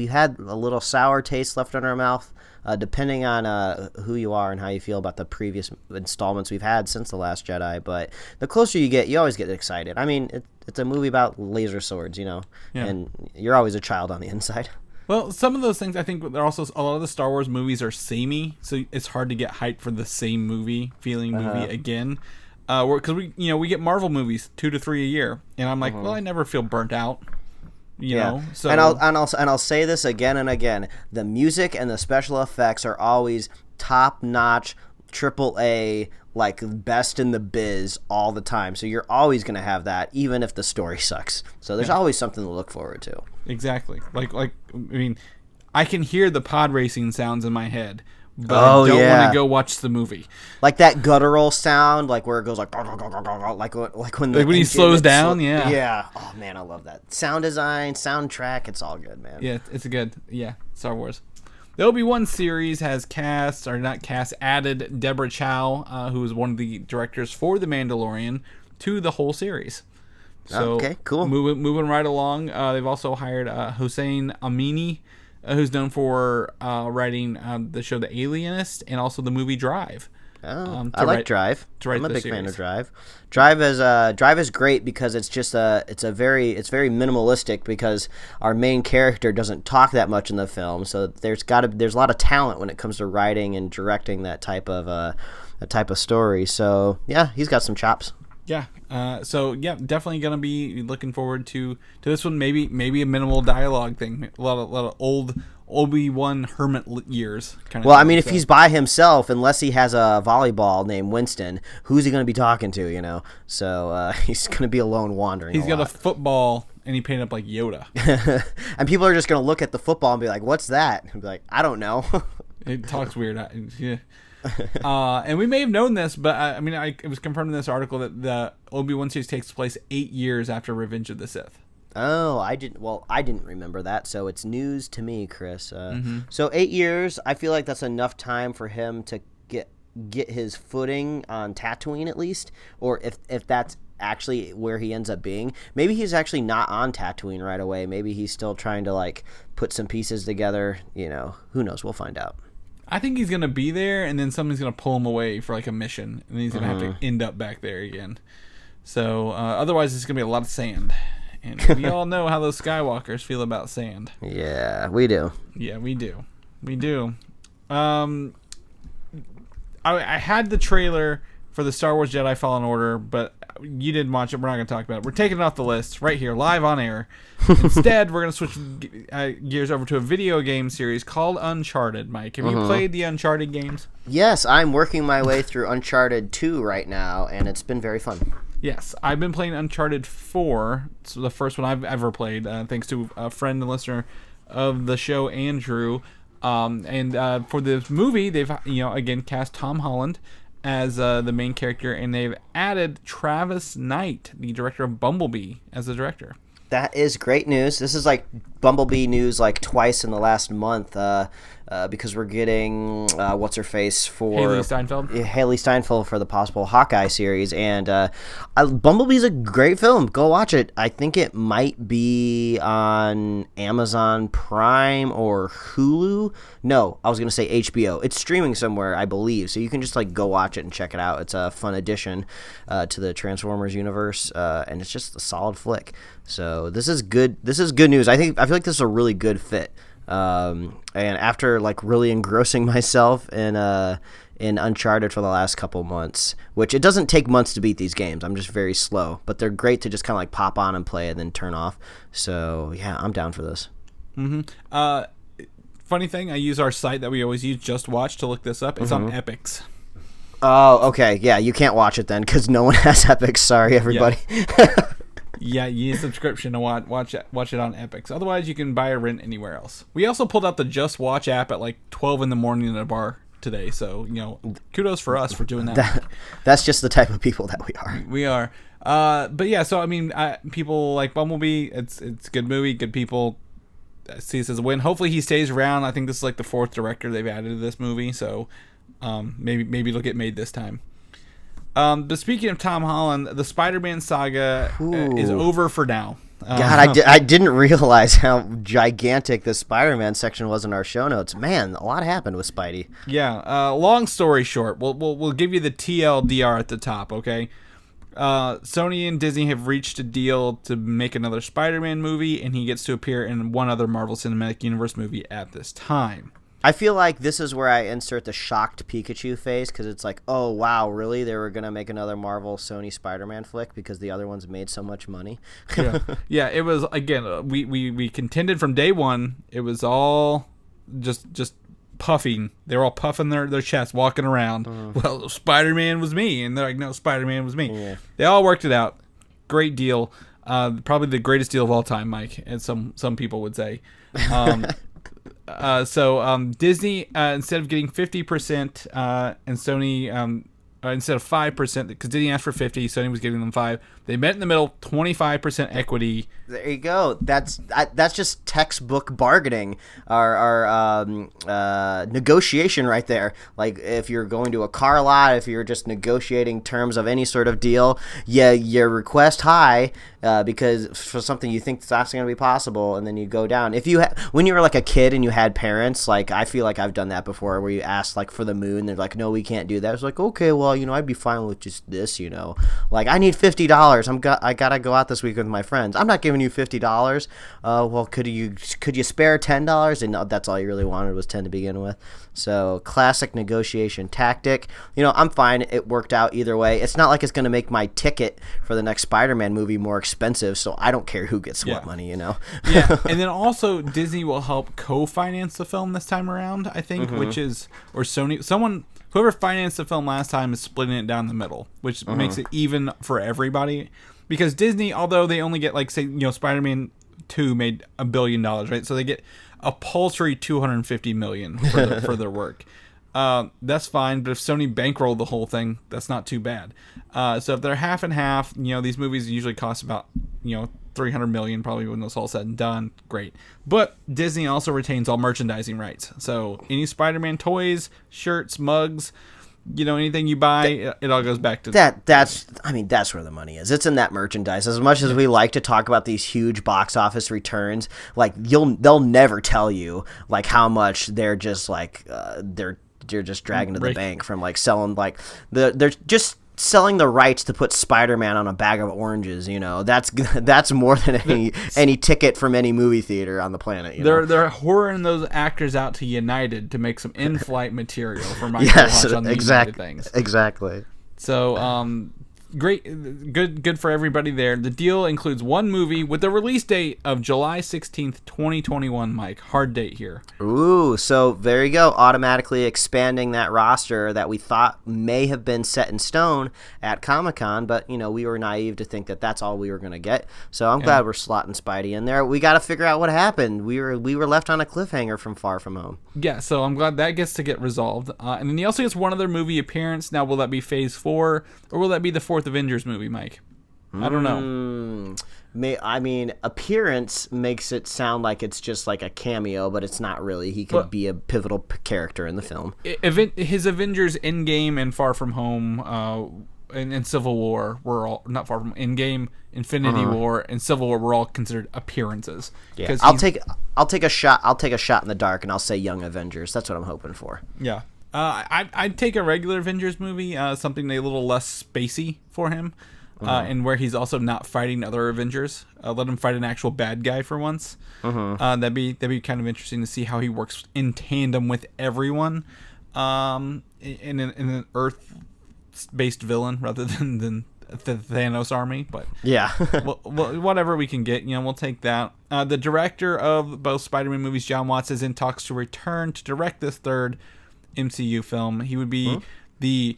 had a little sour taste left in our mouth, depending on who you are and how you feel about the previous installments we've had since The Last Jedi. But the closer you get, you always get excited. I mean, it's a movie about laser swords, and you're always a child on the inside. Well, some of those things, I think, they're also a lot of the Star Wars movies are samey, so it's hard to get hyped for the same movie again. Because we get Marvel movies 2 to 3 a year, and I'm like, well, I never feel burnt out. You know, so and I'll say this again and again: the music and the special effects are always top notch, AAA, like best in the biz all the time. So you're always going to have that, even if the story sucks. So there's always something to look forward to. Exactly. Like I mean, I can hear the pod racing sounds in my head, but I don't want to go watch the movie. Like that guttural sound, like where it goes like when he slows down. Yeah. Oh man, I love that sound design, soundtrack. It's all good, man. Yeah, it's a good. Yeah, Star Wars. The Obi Wan series has added Deborah Chow, who is one of the directors for The Mandalorian, to the whole series. So okay, cool. Moving right along. They've also hired Hossein Amini, who's known for writing the show The Alienist and also the movie Drive. I like Drive. I'm a big fan of Drive. Drive is great because it's very minimalistic because our main character doesn't talk that much in the film. So there's a lot of talent when it comes to writing and directing that type of story. So yeah, he's got some chops. Yeah. So yeah, definitely gonna be looking forward to this one. Maybe a minimal dialogue thing. A lot of old Obi-Wan hermit years. Well, I mean, if he's by himself, unless he has a volleyball named Winston, who's he going to be talking to? You know, so he's going to be alone wandering. He's got a football, and he painted up like Yoda. And people are just going to look at the football and be like, "What's that?" And be like, "I don't know." It talks weird. Yeah. And we may have known this, but it was confirmed in this article that the Obi-Wan series takes place 8 years after Revenge of the Sith. Oh, I didn't remember that, so it's news to me, Chris. So 8 years, I feel like that's enough time for him to get his footing on Tatooine at least, or if that's actually where he ends up being. Maybe he's actually not on Tatooine right away. Maybe he's still trying to like put some pieces together. You know, who knows? We'll find out. I think he's gonna be there, and then somebody's gonna pull him away for like a mission, and then he's gonna have to end up back there again. So otherwise, it's gonna be a lot of sand. And we all know how those Skywalkers feel about sand. Yeah, we do. Yeah, we do. We do. I had the trailer for the Star Wars Jedi Fallen Order, but you didn't watch it. We're not going to talk about it. We're taking it off the list right here, live on air. Instead, we're going to switch gears over to a video game series called Uncharted. Mike, have you played the Uncharted games? Yes, I'm working my way through Uncharted 2 right now, and it's been very fun. Yes, I've been playing Uncharted 4. It's the first one I've ever played, thanks to a friend and listener of the show, Andrew. And for this movie, they've again cast Tom Holland as the main character, and they've added Travis Knight, the director of Bumblebee, as the director. That is great news. This is like Bumblebee news like twice in the last month because we're getting what's her face for Haley Steinfeld for the possible Hawkeye series, and Bumblebee's a great film. Go watch it. I think it might be on Amazon Prime or Hulu. No, I was gonna say HBO. It's streaming somewhere, I believe, so you can just like go watch it and check it out. It's a fun addition to the Transformers universe, and it's just a solid flick. So this is good. This is good news. I feel like this is a really good fit. And after like really engrossing myself in Uncharted for the last couple months, which it doesn't take months to beat these games. I'm just very slow, but they're great to just kind of like pop on and play and then turn off. So yeah, I'm down for this. Funny thing, I use our site that we always use, Just Watch, to look this up. It's on Epix. Oh, okay. Yeah, you can't watch it then because no one has Epix. Sorry, everybody. Yeah. Yeah, you need a subscription to watch it on Epix. Otherwise, you can buy or rent anywhere else. We also pulled out the Just Watch app at like 12 in the morning in a bar today. So, kudos for us for doing that. That's just the type of people that we are. We are. But yeah, so I mean, people like Bumblebee. It's a good movie, good people. See this as a win. Hopefully he stays around. I think this is like the 4th director they've added to this movie. So maybe it'll get made this time. But speaking of Tom Holland, the Spider-Man saga is over for now. God, I didn't realize how gigantic the Spider-Man section was in our show notes. Man, a lot happened with Spidey. Yeah. Long story short, we'll give you the TLDR at the top. Okay. Sony and Disney have reached a deal to make another Spider-Man movie, and he gets to appear in one other Marvel Cinematic Universe movie at this time. I feel like this is where I insert the shocked Pikachu face, because it's like, oh, wow, really? They were going to make another Marvel Sony Spider-Man flick because the other ones made so much money? Yeah, it was, again, we contended from day one. It was all just puffing. They were all puffing their chests, walking around. Well, Spider-Man was me. And they're like, no, Spider-Man was me. Yeah. They all worked it out. Great deal. Probably the greatest deal of all time, Mike, as some people would say. So Disney, instead of getting 50%, and Sony, instead of 5%, because Disney asked for 50, Sony was giving them 5. They met in the middle, 25% equity. There you go. That's just textbook bargaining, our negotiation right there. Like, if you're going to a car lot, if you're just negotiating terms of any sort of deal, you request high because for something you think that's not going to be possible, and then you go down. If you when you were like a kid and you had parents, like, I feel like I've done that before, where you ask like for the moon, they're like, no, we can't do that. It's like, okay, well, I'd be fine with just this, like, I need $50. I gotta go out this week with my friends. I'm not giving you $50. Well, could you spare $10? And that's all you really wanted was 10 to begin with. So, classic negotiation tactic. I'm fine. It worked out either way. It's not like it's gonna make my ticket for the next Spider-Man movie more expensive. So I don't care who gets what money. Yeah, and then also Disney will help co-finance the film this time around, I think, which is, or Sony, whoever financed the film last time is splitting it down the middle, which makes it even for everybody. Because Disney, although they only get, like, say, Spider-Man 2 made $1 billion, right? So they get a paltry $250 million for their work. That's fine, but if Sony bankrolled the whole thing, that's not too bad. So if they're half and half, these movies usually cost about, $300 million probably when it's all said and done. Great. But Disney also retains all merchandising rights. So any Spider-Man toys, shirts, mugs, anything you buy, it all goes back to that's where the money is. It's in that merchandise. As much as we like to talk about these huge box office returns, like, they'll never tell you like how much they're just like they're just dragging to the bank from like selling, like, they're just selling the rights to put Spider-Man on a bag of oranges. That's more than any ticket from any movie theater on the planet. They're whoring those actors out to United to make some in-flight material for Michael to watch on the United things. Exactly. So great, good for everybody there. The deal includes one movie with a release date of July 16th, 2021, Mike. Hard date here. Ooh, so there you go. Automatically expanding that roster that we thought may have been set in stone at Comic-Con, but, we were naive to think that that's all we were going to get. So I'm glad we're slotting Spidey in there. We got to figure out what happened. We were left on a cliffhanger from Far From Home. Yeah, so I'm glad that gets to get resolved. And then he also gets one other movie appearance. Now, will that be Phase 4, or will that be the fourth Avengers movie, Mike? I don't know. Appearance makes it sound like it's just like a cameo, but it's not really. He could be a pivotal character in the film. His Avengers Endgame and Far From Home and Civil War were all, not Far From Endgame, Infinity War, and Civil War were all considered appearances. Yeah, I'll take a shot in the dark, and I'll say Young Avengers. That's what I'm hoping for. Yeah. I'd take a regular Avengers movie, something a little less spacey for him, and where he's also not fighting other Avengers. Let him fight an actual bad guy for once. That'd be kind of interesting to see how he works in tandem with everyone, in an Earth-based villain rather than the Thanos army. But yeah, whatever we can get, we'll take that. The director of both Spider-Man movies, John Watts, is in talks to return to direct this third MCU film. He would be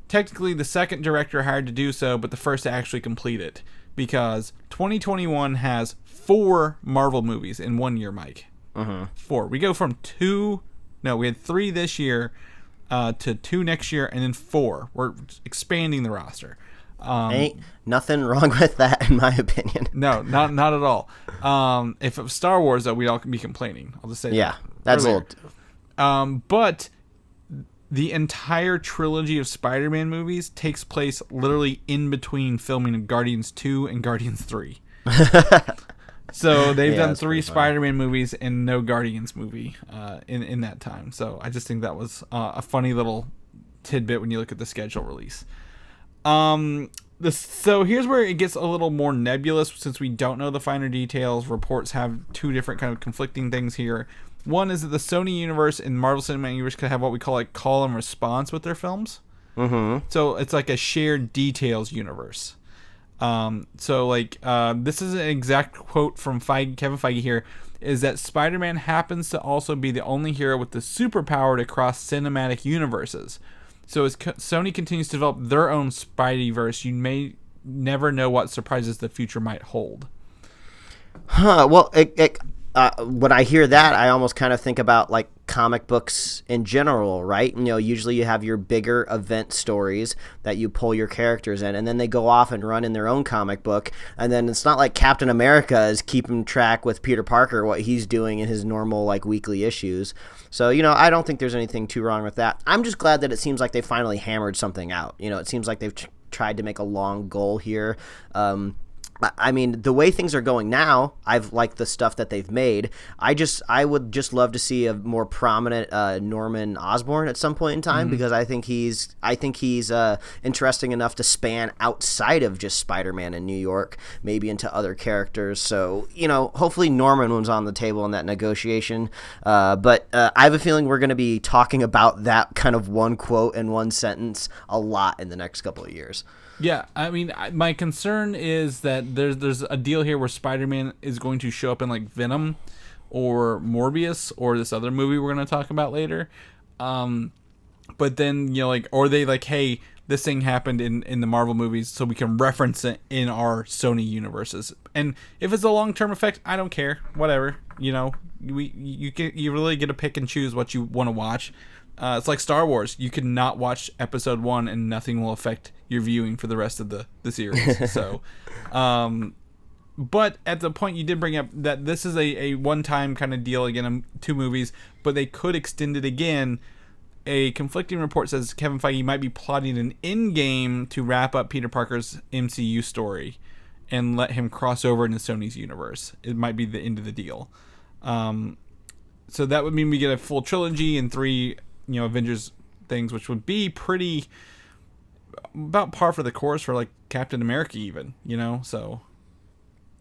technically the second director hired to do so, but the first to actually complete it, because 2021 has 4 Marvel movies in 1 year, Mike. 4. We go from we had 3 this year to 2 next year, and then 4. We're expanding the roster. Ain't nothing wrong with that, in my opinion. No, not at all. If it was Star Wars, though, we'd all be complaining. I'll just say that's a little... but the entire trilogy of Spider-Man movies takes place literally in between filming Guardians 2 and Guardians 3. So they've done 3 Spider-Man movies and no Guardians movie in that time. So I just think that was a funny little tidbit when you look at the schedule release. So here's where it gets a little more nebulous since we don't know the finer details. Reports have two different kind of conflicting things here. One is that the Sony universe and Marvel Cinematic Universe could have what we call like call and response with their films. Mm-hmm. So it's like a shared details universe. This is an exact quote from Kevin Feige here, is that Spider-Man happens to also be the only hero with the superpower to cross cinematic universes. So as Sony continues to develop their own Spideyverse, you may never know what surprises the future might hold. Well, when I hear that, I almost kind of think about like comic books in general, right? Usually you have your bigger event stories that you pull your characters in, and then they go off and run in their own comic book. And then it's not like Captain America is keeping track with Peter Parker what he's doing in his normal like weekly issues. So, I don't think there's anything too wrong with that. I'm just glad that it seems like they finally hammered something out. It seems like they've tried to make a long goal here. I mean, the way things are going now, I've liked the stuff that they've made. I would just love to see a more prominent Norman Osborn at some point in time, because I think he's interesting enough to span outside of just Spider-Man in New York, maybe into other characters. So, hopefully Norman was on the table in that negotiation. But I have a feeling we're going to be talking about that kind of one quote and one sentence a lot in the next couple of years. Yeah, I mean, my concern is that there's a deal here where Spider-Man is going to show up in like Venom or Morbius or this other movie we're going to talk about later. But then, or they like, hey, this thing happened in the Marvel movies, so we can reference it in our Sony universes. And if it's a long-term effect, I don't care. Whatever. You really get to pick and choose what you want to watch. It's like Star Wars. You can not watch episode 1 and nothing will affect your viewing for the rest of the series. So, but at the point you did bring up that this is a one-time kind of deal, again, 2 movies, but they could extend it again. A conflicting report says Kevin Feige might be plotting an endgame to wrap up Peter Parker's MCU story and let him cross over into Sony's universe. It might be the end of the deal. So that would mean we get a full trilogy and 3 Avengers things, which would be pretty about par for the course for like Captain America even, so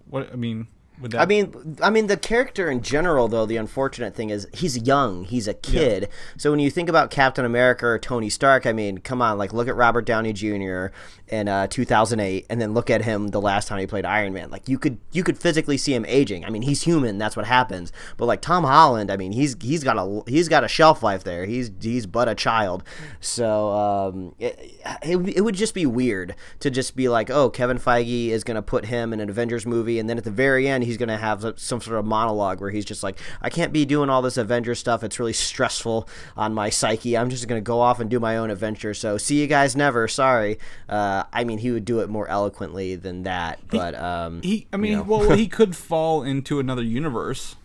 what, I mean, would that... I mean the character in general, though, the unfortunate thing is he's young, he's a kid. Yeah. So when you think about Captain America or Tony Stark, I mean, come on, like look at Robert Downey Jr. in 2008, and then look at him the last time he played Iron Man. Like you could physically see him aging. I mean, he's human, that's what happens. But like Tom Holland, I mean, he's got a shelf life there. He's but a child. So it would just be weird to just be like, oh, Kevin Feige is going to put him in an Avengers movie, and then at the very end he's going to have some sort of monologue where he's just like, I can't be doing all this Avengers stuff. It's really stressful on my psyche. I'm just going to go off and do my own adventure. So see you guys never. Sorry. I mean, he would do it more eloquently than that, but he could fall into another universe.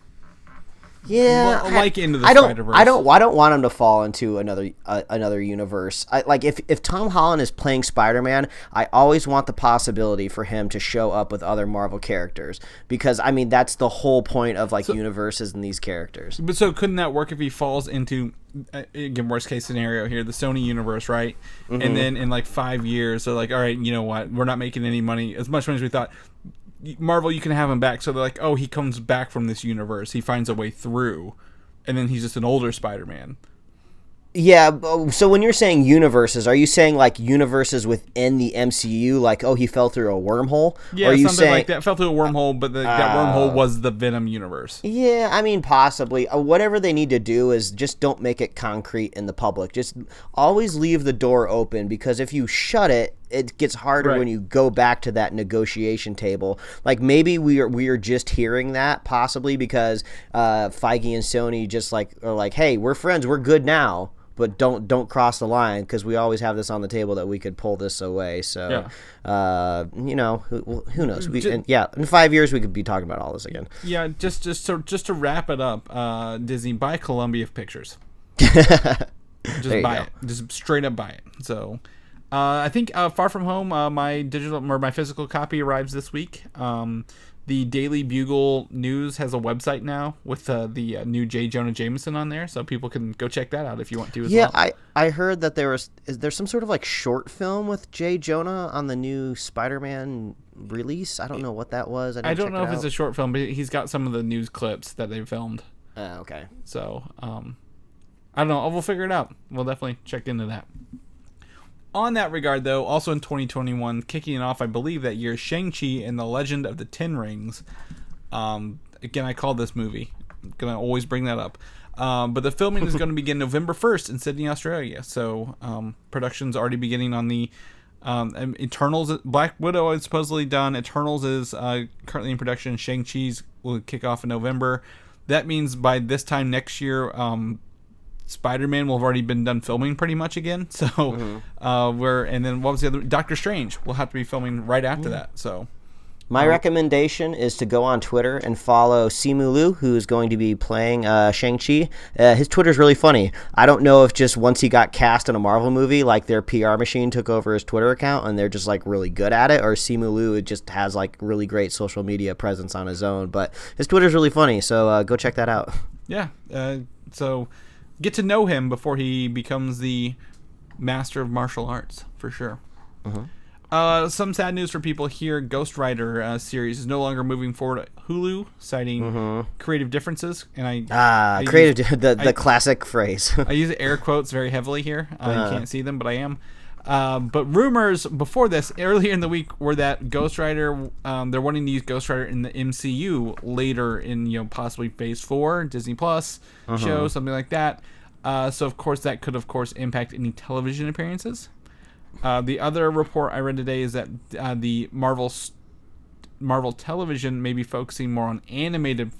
Yeah, like into the Spider-Verse. I don't want him to fall into another universe. Like if Tom Holland is playing Spider-Man, I always want the possibility for him to show up with other Marvel characters, because I mean that's the whole point of like universes and these characters. But so couldn't that work if he falls into, again, worst case scenario here, the Sony universe, right? Mm-hmm. And then in like 5 years they're like, all right, you know what? We're not making any money, as much money as we thought. Marvel, you can have him back. So they're like, oh, he comes back from this universe. He finds a way through. And then he's just an older Spider-Man. Yeah, so when you're saying universes, are you saying like universes within the MCU? Like, oh, he fell through a wormhole? Yeah, or are you something saying, like that. Fell through a wormhole, but that wormhole was the Venom universe. Yeah, I mean, possibly. Whatever they need to do is just don't make it concrete in the public. Just always leave the door open, because if you shut it, it gets harder when you go back to that negotiation table. Like maybe we are just hearing that possibly because Feige and Sony just like are like, hey, we're friends, we're good now, but don't cross the line, because we always have this on the table that we could pull this away. So who knows? In 5 years we could be talking about all this again. Yeah, just to wrap it up, Disney, buy Columbia Pictures. Just buy it. Just straight up buy it. So. I think Far From Home, my digital or my physical copy arrives this week. The Daily Bugle News has a website now with the new J. Jonah Jameson on there, so people can go check that out if you want to as well. Yeah, I heard that is there some sort of like short film with J. Jonah on the new Spider-Man release? I don't know what that was. I don't know if it's a short film, but he's got some of the news clips that they filmed. Okay. So, I don't know. We'll figure it out. We'll definitely check into that. On that regard, though, also in 2021, kicking it off, I believe that year, Shang-Chi and the Legend of the Ten Rings. Again, I called this movie. I'm going to always bring that up. But the filming is going to begin November 1st in Sydney, Australia. So production's already beginning on the Eternals. Black Widow is supposedly done. Eternals is currently in production. Shang-Chi's will kick off in November. That means by this time next year, Spider-Man will have already been done filming pretty much again. So and then what was the other? Doctor Strange will have to be filming right after that. So my recommendation is to go on Twitter and follow Simu Liu, who's going to be playing Shang-Chi. His Twitter's really funny. I don't know if just once he got cast in a Marvel movie, like their PR machine took over his Twitter account and they're just like really good at it, or Simu Liu just has like really great social media presence on his own. But his Twitter's really funny, so go check that out. Yeah. So get to know him before he becomes the master of martial arts, for sure. Some sad news for people here. Ghost Rider series is no longer moving forward at Hulu, citing creative differences. And the classic phrase. I use air quotes very heavily here. You can't see them, but I am. But rumors before this, earlier in the week, were that Ghost Rider, they're wanting to use Ghost Rider in the MCU later in, possibly Phase 4, Disney Plus show, something like that. So, of course, that could, impact any television appearances. The other report I read today is that the Marvel television may be focusing more on animated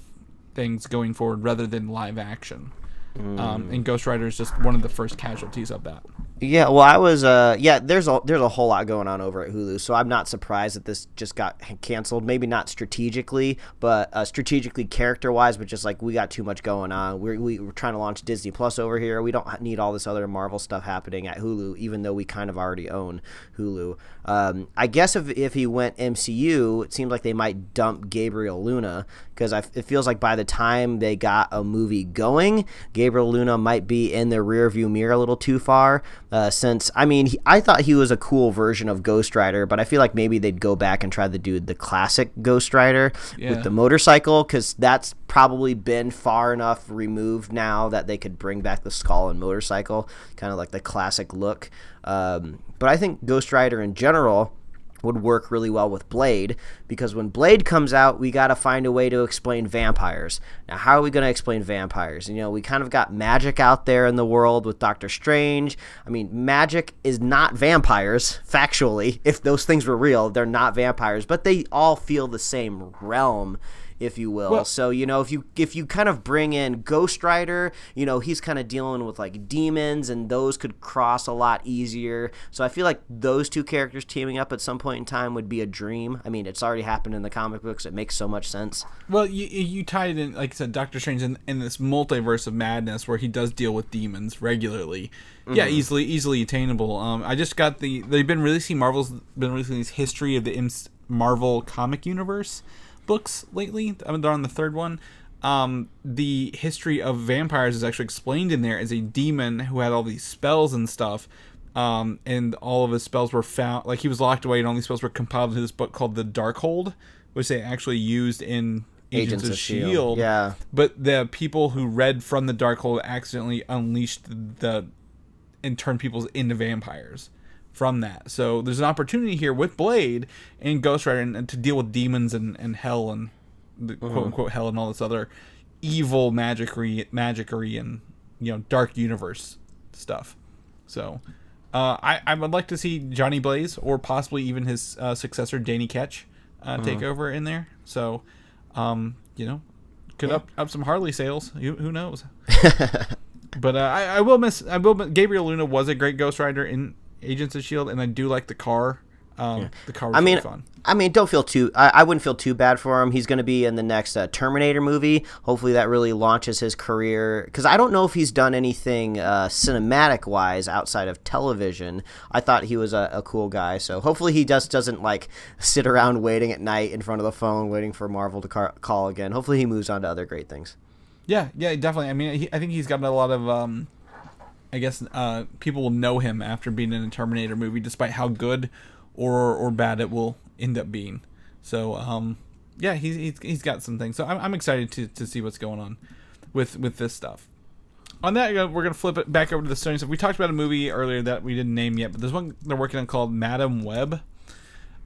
things going forward rather than live action. And Ghost Rider is just one of the first casualties of that. Yeah, well, I was there's a whole lot going on over at Hulu, so I'm not surprised that this just got canceled. Maybe not strategically, but strategically character-wise, but just like we got too much going on. We're trying to launch Disney Plus over here. We don't need all this other Marvel stuff happening at Hulu, even though we kind of already own Hulu. I guess if he went MCU, it seems like they might dump Gabriel Luna, because it feels like by the time they got a movie going, Gabriel Luna might be in the rearview mirror a little too far. I thought he was a cool version of Ghost Rider, but I feel like maybe they'd go back and try to do the classic Ghost Rider with the motorcycle, because that's probably been far enough removed now that they could bring back the skull and motorcycle, kind of like the classic look. But I think Ghost Rider in general would work really well with Blade, because when Blade comes out, we got to find a way to explain vampires. Now, how are we going to explain vampires? We kind of got magic out there in the world with Doctor Strange. I mean, magic is not vampires, factually. If those things were real, they're not vampires, but they all feel the same realm, if you will. Well, so, if you kind of bring in Ghost Rider, he's kind of dealing with like demons, and those could cross a lot easier. So I feel like those two characters teaming up at some point in time would be a dream. I mean, it's already happened in the comic books. It makes so much sense. Well, you tied it in, like I said, Doctor Strange in this multiverse of madness where he does deal with demons regularly. Yeah, easily attainable. I just got they've been releasing this history of the Marvel comic universe books lately. I mean, they're on the third one. The history of vampires is actually explained in there as a demon who had all these spells and stuff, and all of his spells were found, like he was locked away, and all these spells were compiled into this book called the Darkhold, which they actually used in Agents of S.H.I.E.L.D. Yeah. But the people who read from the Darkhold accidentally unleashed and turned people into vampires from that. So there's an opportunity here with Blade and Ghost Rider and to deal with demons and hell and the quote-unquote hell and all this other evil magicery and dark universe stuff. So I would like to see Johnny Blaze or possibly even his successor Danny Ketch take over in there. So could up some Harley sales. Who knows? But I will miss Gabriel Luna was a great Ghost Rider in Agents of S.H.I.E.L.D., and I do like the car The car was really fun. I mean, don't feel too. I wouldn't feel too bad for him. He's going to be in the next Terminator movie. Hopefully, that really launches his career. Because I don't know if he's done anything cinematic wise outside of television. I thought he was a cool guy. So hopefully, he just doesn't like sit around waiting at night in front of the phone waiting for Marvel to call again. Hopefully, he moves on to other great things. Yeah, definitely. I mean, I think he's got a lot of. I guess people will know him after being in a Terminator movie, despite how good or bad it will end up being. So yeah, he's got some things. So I'm excited to see what's going on with this stuff. On that, we're gonna flip it back over to the Sony stuff. We talked about a movie earlier that we didn't name yet, but there's one they're working on called Madam Web.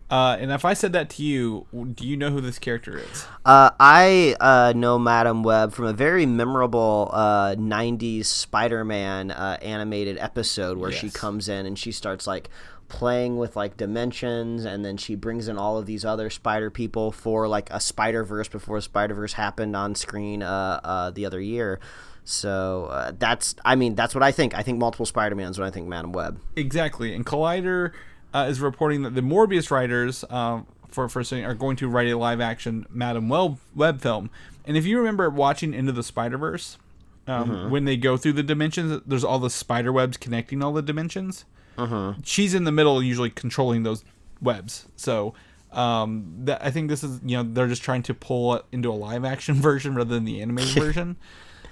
And if I said that to you, do you know who this character is? I know Madam Web from a very memorable 90s Spider-Man animated episode where she comes in and she starts like playing with like dimensions, and then she brings in all of these other spider people for like a Spider-Verse before Spider-Verse happened on screen the other year. So that's what I think. I think multiple Spider-Mans when I think Madam Web. Exactly. And Collider is reporting that the Morbius writers for Sony are going to write a live-action Madam Web film. And if you remember watching Into the Spider-Verse, when they go through the dimensions, there's all the spider webs connecting all the dimensions. She's in the middle, usually controlling those webs. So I think this is, they're just trying to pull it into a live-action version rather than the animated version.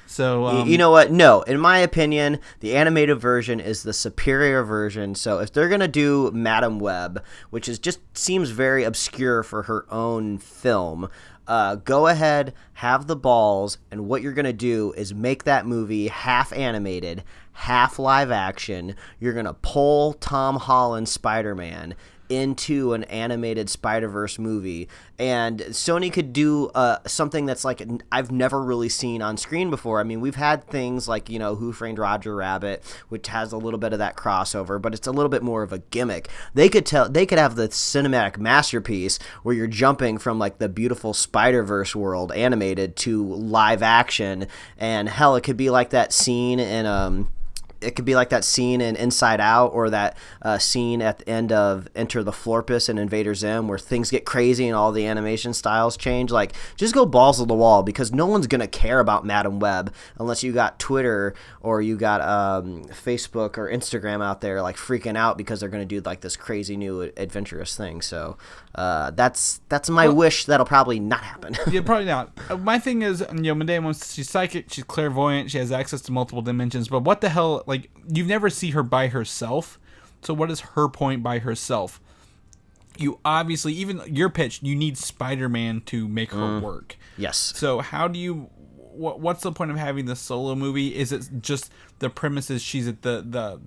So you know what? No, in my opinion, the animated version is the superior version. So if they're gonna do Madam Web, which just seems very obscure for her own film, go ahead, have the balls, and what you're gonna do is make that movie half animated, half live action. You're gonna pull Tom Holland's Spider-Man into an animated Spider-Verse movie, and Sony could do something that's like I've never really seen on screen before. I mean, we've had things like Who Framed Roger Rabbit, which has a little bit of that crossover, but it's a little bit more of a gimmick. They could have the cinematic masterpiece where you're jumping from like the beautiful Spider-Verse world animated to live action, and hell, it could be like that scene in Inside Out, or that scene at the end of Enter the Florpus and Invader Zim where things get crazy and all the animation styles change. Like, just go balls to the wall, because no one's going to care about Madam Web unless you got Twitter or you got Facebook or Instagram out there like freaking out because they're going to do like this crazy new adventurous thing. So that's my wish. That'll probably not happen. Yeah, probably not. My thing is, Medea, she's psychic, she's clairvoyant, she has access to multiple dimensions, but what the hell? Like, you've never seen her by herself, so what is her point by herself? You obviously, even your pitch, you need Spider-Man to make her work. Yes. So how do you? What's the point of having the solo movie? Is it just the premise is she's at the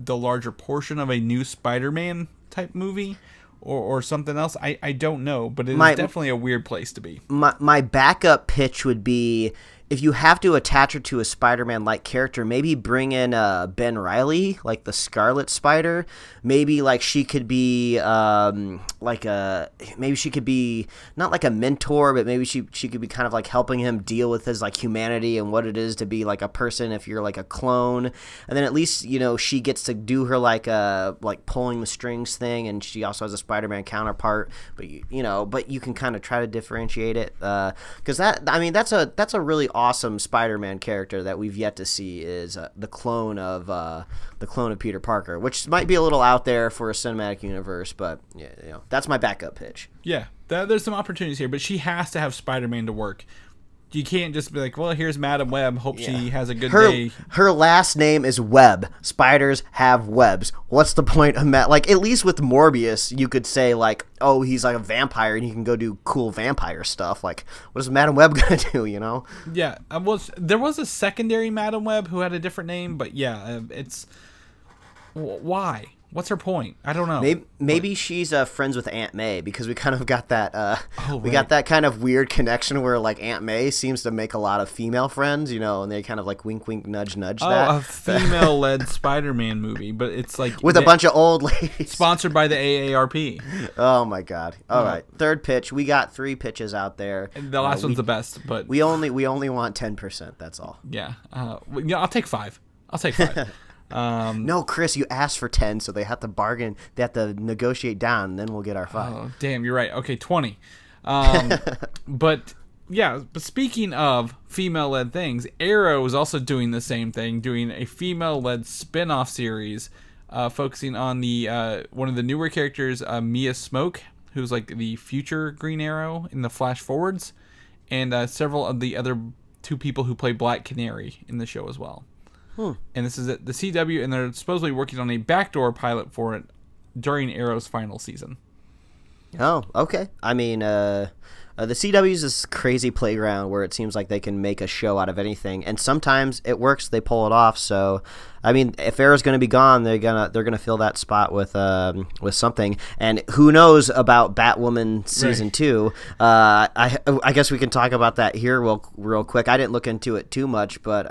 larger portion of a new Spider-Man type movie, or something else? I don't know, but it's definitely a weird place to be. My backup pitch would be, if you have to attach her to a Spider-Man-like character, maybe bring in Ben Reilly, like the Scarlet Spider. Maybe like she could be maybe she could be not like a mentor, but maybe she could be kind of like helping him deal with his like humanity and what it is to be like a person if you're like a clone. And then at least she gets to do her like pulling the strings thing, and she also has a Spider-Man counterpart. But but you can kind of try to differentiate it, because that's a really awesome Spider-Man character that we've yet to see is the clone of Peter Parker, which might be a little out there for a cinematic universe, but that's my backup pitch. Yeah, there's some opportunities here, but she has to have Spider-Man to work. You can't just be like, well, here's Madam Web. Hope she has a good day. Her last name is Web. Spiders have webs. What's the point of like, at least with Morbius, you could say like, oh, he's like a vampire and he can go do cool vampire stuff. Like, what is Madam Web gonna do? Yeah. There was a secondary Madam Web who had a different name, but yeah, it's why. What's her point? I don't know. Maybe she's friends with Aunt May, because we kind of got that. We got that kind of weird connection where like Aunt May seems to make a lot of female friends, and they kind of like wink, wink, nudge, nudge. That a female-led Spider-Man movie, but it's like with a bunch of old ladies. Sponsored by the AARP. Oh my God! All right, third pitch. We got 3 pitches out there. And the last one's the best, but we only want 10%. That's all. Yeah. I'll take 5. No, Chris, you asked for 10, so they have to bargain. They have to negotiate down, and then we'll get our 5. Oh, damn, you're right. Okay, 20. But yeah, but speaking of female-led things, Arrow is also doing the same thing, doing a female-led spin-off series focusing on the one of the newer characters, Mia Smoke, who's like the future Green Arrow in the Flash Forwards, and several of the other 2 people who play Black Canary in the show as well. And this is at the CW, and they're supposedly working on a backdoor pilot for it during Arrow's final season. Oh, okay. I mean, the CW is this crazy playground where it seems like they can make a show out of anything, and sometimes it works. They pull it off. So, I mean, if Arrow's going to be gone, they're gonna fill that spot with something. And who knows about Batwoman season 2? I guess we can talk about that here real quick. I didn't look into it too much, but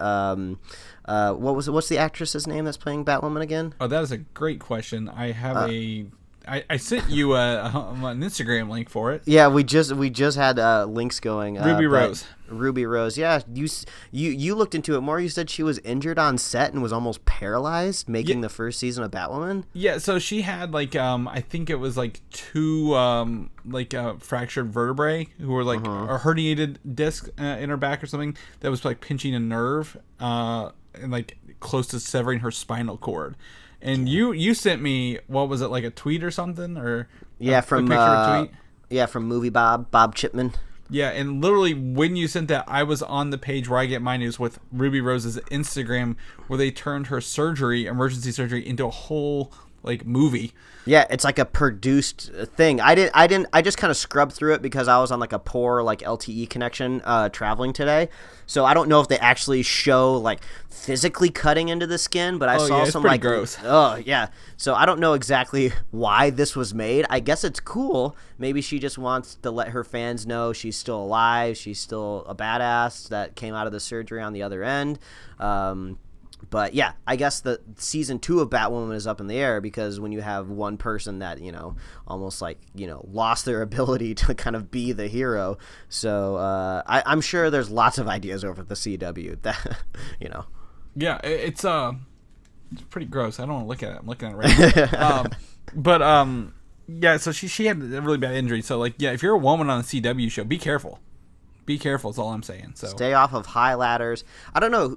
what's the actress's name that's playing Batwoman again? Oh, that is a great question. I have I sent you an Instagram link for it. Yeah, we just had links going. Ruby Rose. Ruby Rose. Yeah, you looked into it more. You said she was injured on set and was almost paralyzed making the first season of Batwoman. Yeah, so she had like I think it was like 2 fractured vertebrae who were like a herniated disc in her back or something that was like pinching a nerve and like close to severing her spinal cord. And you sent me, what was it, like a tweet or something, or from a picture of a tweet? From Movie Bob Chipman. Yeah, and literally when you sent that, I was on the page where I get my news with Ruby Rose's Instagram, where they turned her emergency surgery, into a whole like movie. Yeah, it's like a produced thing. I just kind of scrubbed through it because I was on like a poor like LTE connection traveling today. So I don't know if they actually show like physically cutting into the skin, but I saw some like gross. Oh, yeah. So I don't know exactly why this was made. I guess it's cool. Maybe she just wants to let her fans know she's still alive. She's still a badass that came out of the surgery on the other end. But yeah, I guess the season 2 of Batwoman is up in the air because when you have one person that, almost like, lost their ability to kind of be the hero. So I'm sure there's lots of ideas over at the CW that, Yeah, it's pretty gross. I don't want to look at it. I'm looking at it right now. Yeah, so she had a really bad injury. So, like, yeah, if you're a woman on a CW show, be careful. Be careful is all I'm saying. So stay off of high ladders. I don't know.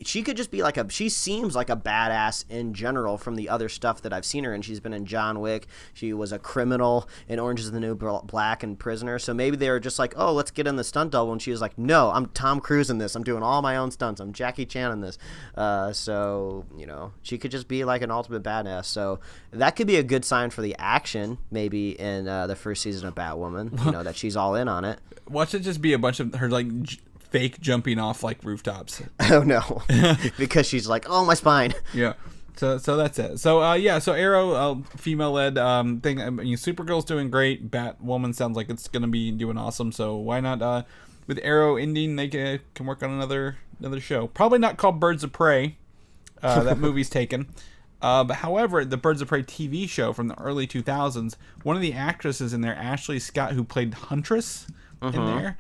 She could just be like she seems like a badass in general from the other stuff that I've seen her in. She's been in John Wick. She was a criminal in Orange is the New Black and Prisoner. So maybe they were just like, oh, let's get in the stunt double. And she was like, no, I'm Tom Cruise in this. I'm doing all my own stunts. I'm Jackie Chan in this. So, she could just be like an ultimate badass. So that could be a good sign for the action maybe in the first season of Batwoman, that she's all in on it. Watch it just be a bunch of her like fake jumping off like rooftops. Oh no, because she's like, oh, my spine. Yeah. So that's it. So so Arrow, female-led thing. I mean, Supergirl's doing great. Batwoman sounds like it's gonna be doing awesome. So why not? With Arrow ending, they can work on another show. Probably not called Birds of Prey. That movie's taken. But however, the Birds of Prey TV show from the early 2000s, one of the actresses in there, Ashley Scott, who played Huntress in there,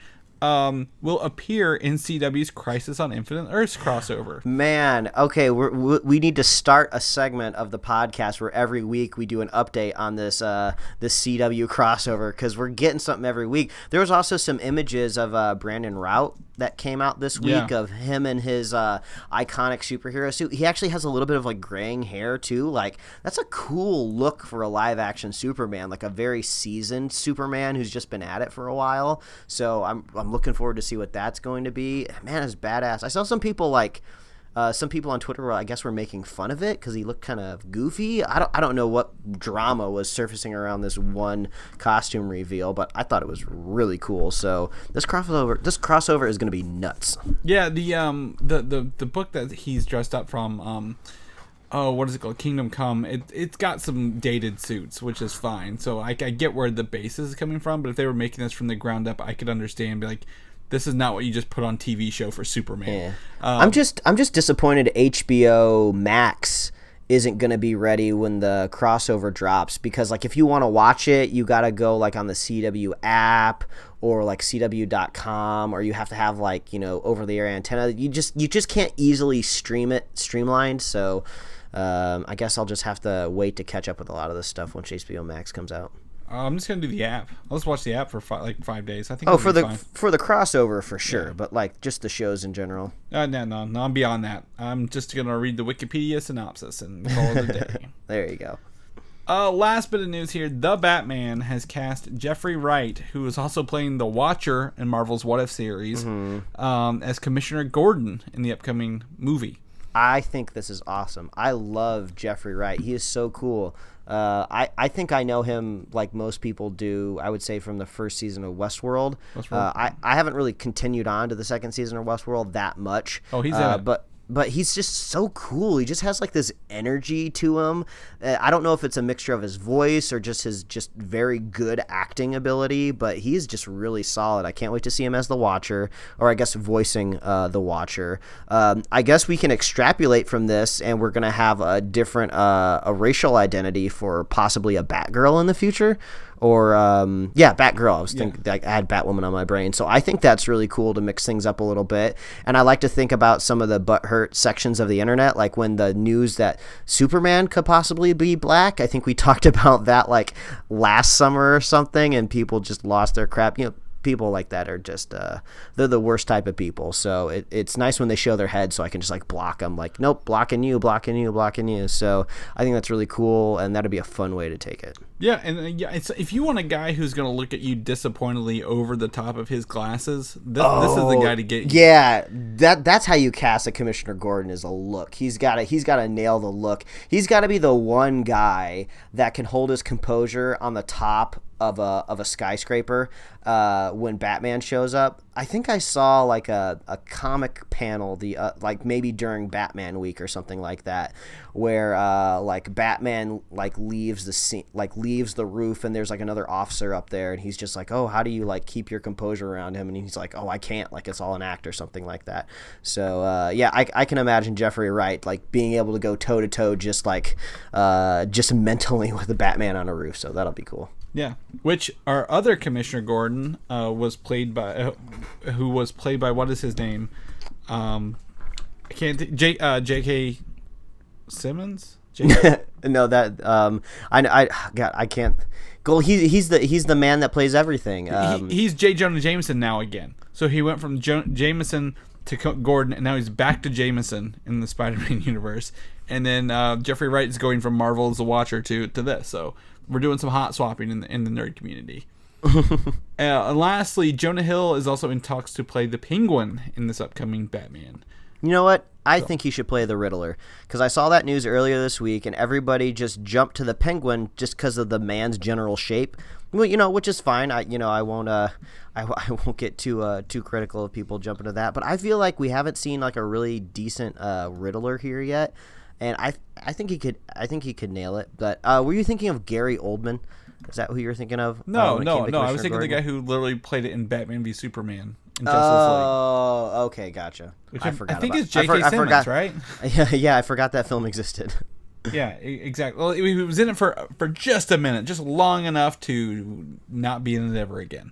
will appear in CW's Crisis on Infinite Earths crossover. Man, okay, we need to start a segment of the podcast where every week we do an update on this CW crossover because we're getting something every week. There was also some images of Brandon Routh that came out this week of him in his iconic superhero suit. He actually has a little bit of like graying hair too. Like that's a cool look for a live action Superman, like a very seasoned Superman who's just been at it for a while. So I'm looking forward to see what that's going to be. Man, it's badass. I saw some people on Twitter, I guess, were making fun of it because he looked kind of goofy. I don't know what drama was surfacing around this one costume reveal, but I thought it was really cool. So this crossover is going to be nuts. Yeah, the book that he's dressed up from, what is it called? Kingdom Come. It's got some dated suits, which is fine. So I get where the basis is coming from, but if they were making this from the ground up, I could understand. Be like, this is not what you just put on TV show for Superman. Yeah. I'm just disappointed HBO Max isn't going to be ready when the crossover drops, because like if you want to watch it, you got to go like on the CW app or like CW.com, or you have to have like, you know, over the air antenna. You just can't easily stream it streamlined. So I guess I'll just have to wait to catch up with a lot of this stuff once HBO Max comes out. I'm just gonna do the app. Let's watch the app for 5 days. I think. Oh, for the crossover for sure, but like just the shows in general. No, I'm beyond that. I'm just gonna read the Wikipedia synopsis and call it a day. There you go. Last bit of news here: The Batman has cast Jeffrey Wright, who is also playing the Watcher in Marvel's What If series, as Commissioner Gordon in the upcoming movie. I think this is awesome. I love Jeffrey Wright. He is so cool. I think I know him like most people do, I would say, from the first season of Westworld. I haven't really continued on to the second season of Westworld that much. Oh, he's in it. But he's just so cool. He just has like this energy to him. I don't know if it's a mixture of his voice or just his just very good acting ability, but he's just really solid. I can't wait to see him as the Watcher, or I guess voicing the Watcher. I guess we can extrapolate from this, and we're going to have a different a racial identity for possibly a Batgirl in the future. Or Batgirl. I was thinking I had Batwoman on my brain, so I think that's really cool to mix things up a little bit. And I like to think about some of the butthurt sections of the internet, like when the news that Superman could possibly be black. I think we talked about that like last summer or something, and people just lost their crap. You know, people like that are just they're the worst type of people. So it's nice when they show their head, so I can just like block them. Like, nope, blocking you. So I think that's really cool, and that'd be a fun way to take it. Yeah, and it's, if you want a guy who's going to look at you disappointingly over the top of his glasses, this is the guy to get you. Yeah, that's how you cast a Commissioner Gordon, is a look. He's got to nail the look. He's got to be the one guy that can hold his composure on the top of a skyscraper when Batman shows up. I think I saw like a comic panel like maybe during Batman week or something like that, where like Batman like leaves the scene, like leaves the roof, and there's like another officer up there, and he's just like, oh, how do you like keep your composure around him? And he's like, oh, I can't, like it's all an act or something like that. So I can imagine Jeffrey Wright like being able to go toe to toe just like just mentally with the Batman on a roof. So that'll be cool. Yeah, which our other Commissioner Gordon was played by, who was played by, what is his name? I can't. J.K. Simmons. No, that I can't. Go. He's the man that plays everything. He's J. Jonah Jameson now again. So he went from Jameson to Gordon, and now he's back to Jameson in the Spider-Man universe. And then Jeffrey Wright is going from Marvel's The Watcher to this. So we're doing some hot swapping in the nerd community. And lastly, Jonah Hill is also in talks to play the Penguin in this upcoming Batman. You know what? I think he should play the Riddler, because I saw that news earlier this week, and everybody just jumped to the Penguin just because of the man's general shape. Well, you know, which is fine. I won't get too critical of people jumping to that, but I feel like we haven't seen like a really decent Riddler here yet, and I think he could nail it. But were you thinking of Gary Oldman? Is that who you were thinking of? No. I was thinking of the guy who literally played it in Batman v Superman. Oh, okay, gotcha. I think it's J.K. Simmons, right? Yeah, I forgot that film existed. Yeah, exactly. Well, he was in it for just a minute, just long enough to not be in it ever again.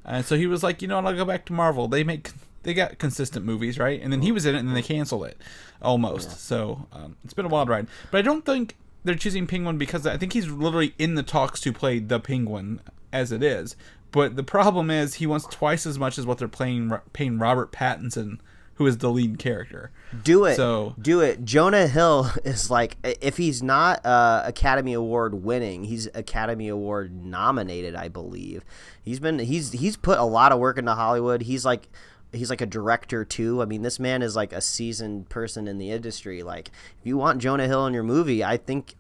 And so he was like, you know what, I'll go back to Marvel. They got consistent movies, right? And then he was in it, and then they canceled it, almost. Yeah. So it's been a wild ride. But I don't think they're choosing Penguin because I think he's literally in the talks to play the Penguin as it is. But the problem is he wants twice as much as what they're paying Robert Pattinson, who is the lead character. Do it. Jonah Hill is like, if he's not Academy Award winning, he's Academy Award nominated, I believe. He's put a lot of work into Hollywood. He's like a director too. I mean, this man is like a seasoned person in the industry. Like, if you want Jonah Hill in your movie, I think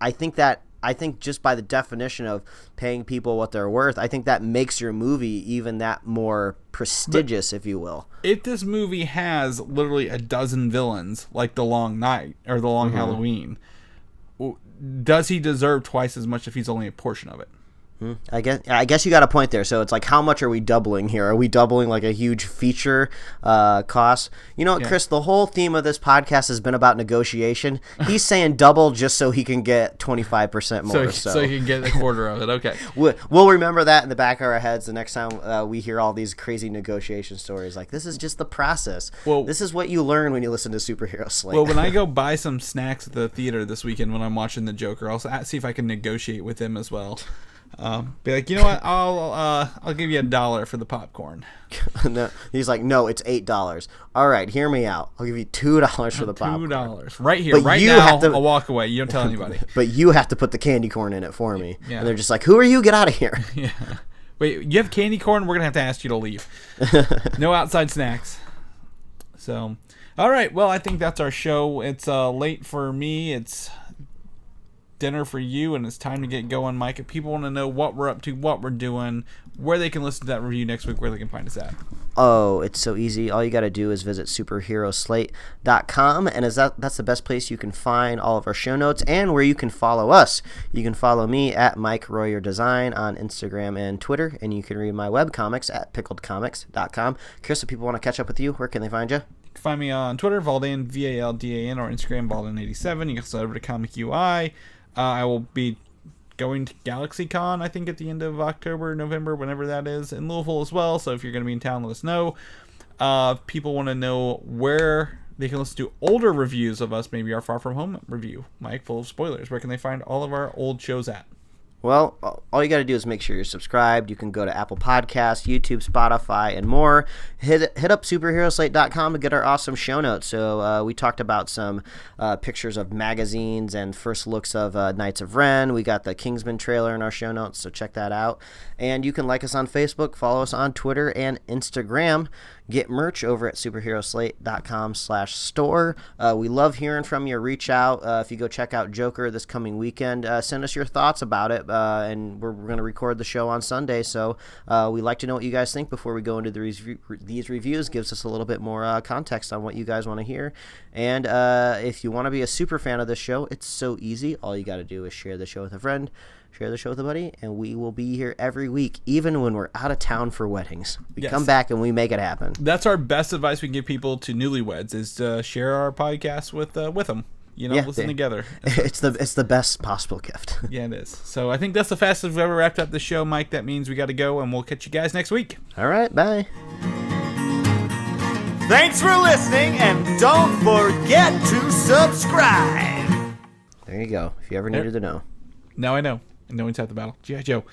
just by the definition of paying people what they're worth, I think that makes your movie even that more prestigious, if you will. If this movie has literally a dozen villains, like The Long Night or The Long Halloween, does he deserve twice as much if he's only a portion of it? I guess you got a point there. So it's like, how much are we doubling here? Are we doubling like a huge feature cost? You know what, Chris? The whole theme of this podcast has been about negotiation. He's saying double just so he can get 25% more. So he can get a quarter of it. Okay. We'll remember that in the back of our heads the next time we hear all these crazy negotiation stories. Like, this is just the process. Well, this is what you learn when you listen to Superhero Slate. Well, when I go buy some snacks at the theater this weekend when I'm watching the Joker, I'll see if I can negotiate with him as well. Be like, you know what? I'll give you $1 for the popcorn. No, he's like, no, it's $8. All right, hear me out. I'll give you $2 for the popcorn. $2 right here, right now. I'll walk away. You don't tell anybody. But you have to put the candy corn in it for me. Yeah. And they're just like, who are you? Get out of here. Yeah. Wait, you have candy corn? We're gonna have to ask you to leave. No outside snacks. So, all right. Well, I think that's our show. It's late for me. It's dinner for you, and it's time to get going, Mike. If people want to know what we're up to, what we're doing, where they can listen to that review next week, where they can find us at. Oh, it's so easy. All you got to do is visit superheroslate.com, and that's the best place you can find all of our show notes and where you can follow us. You can follow me at Mike Royer Design on Instagram and Twitter, and you can read my webcomics at pickledcomics.com. Chris, if people want to catch up with you, where can they find you? You can find me on Twitter, Valdan, Valdan, or Instagram, Valdan87. You can slide over to Comic UI. I will be going to GalaxyCon, I think, at the end of October, November, whenever that is, in Louisville as well. So if you're going to be in town, let us know. If people want to know where they can listen to older reviews of us, maybe our Far From Home review, Mike, full of spoilers, where can they find all of our old shows at? Well, all you got to do is make sure you're subscribed. You can go to Apple Podcasts, YouTube, Spotify, and more. Hit up superheroslate.com to get our awesome show notes. So we talked about some pictures of magazines and first looks of Knights of Ren. We got the Kingsman trailer in our show notes, so check that out. And you can like us on Facebook, follow us on Twitter and Instagram. Get merch over at superheroslate.com/store. We love hearing from you. Reach out. If you go check out Joker this coming weekend, send us your thoughts about it. And we're going to record the show on Sunday. So we like to know what you guys think before we go into these reviews. Gives us a little bit more context on what you guys want to hear. And if you want to be a super fan of this show, it's so easy. All you got to do is share the show with a friend. Share the show with a buddy, and we will be here every week, even when we're out of town for weddings. We come back and we make it happen. That's our best advice we can give people to newlyweds, is to share our podcast with them. You know, listen together. It's the best possible gift. Yeah, it is. So I think that's the fastest we've ever wrapped up the show, Mike. That means we got to go, and we'll catch you guys next week. All right, bye. Thanks for listening, and don't forget to subscribe. There you go. If you ever needed to know. Now I know. And no Inside the Battle. G.I. Joe.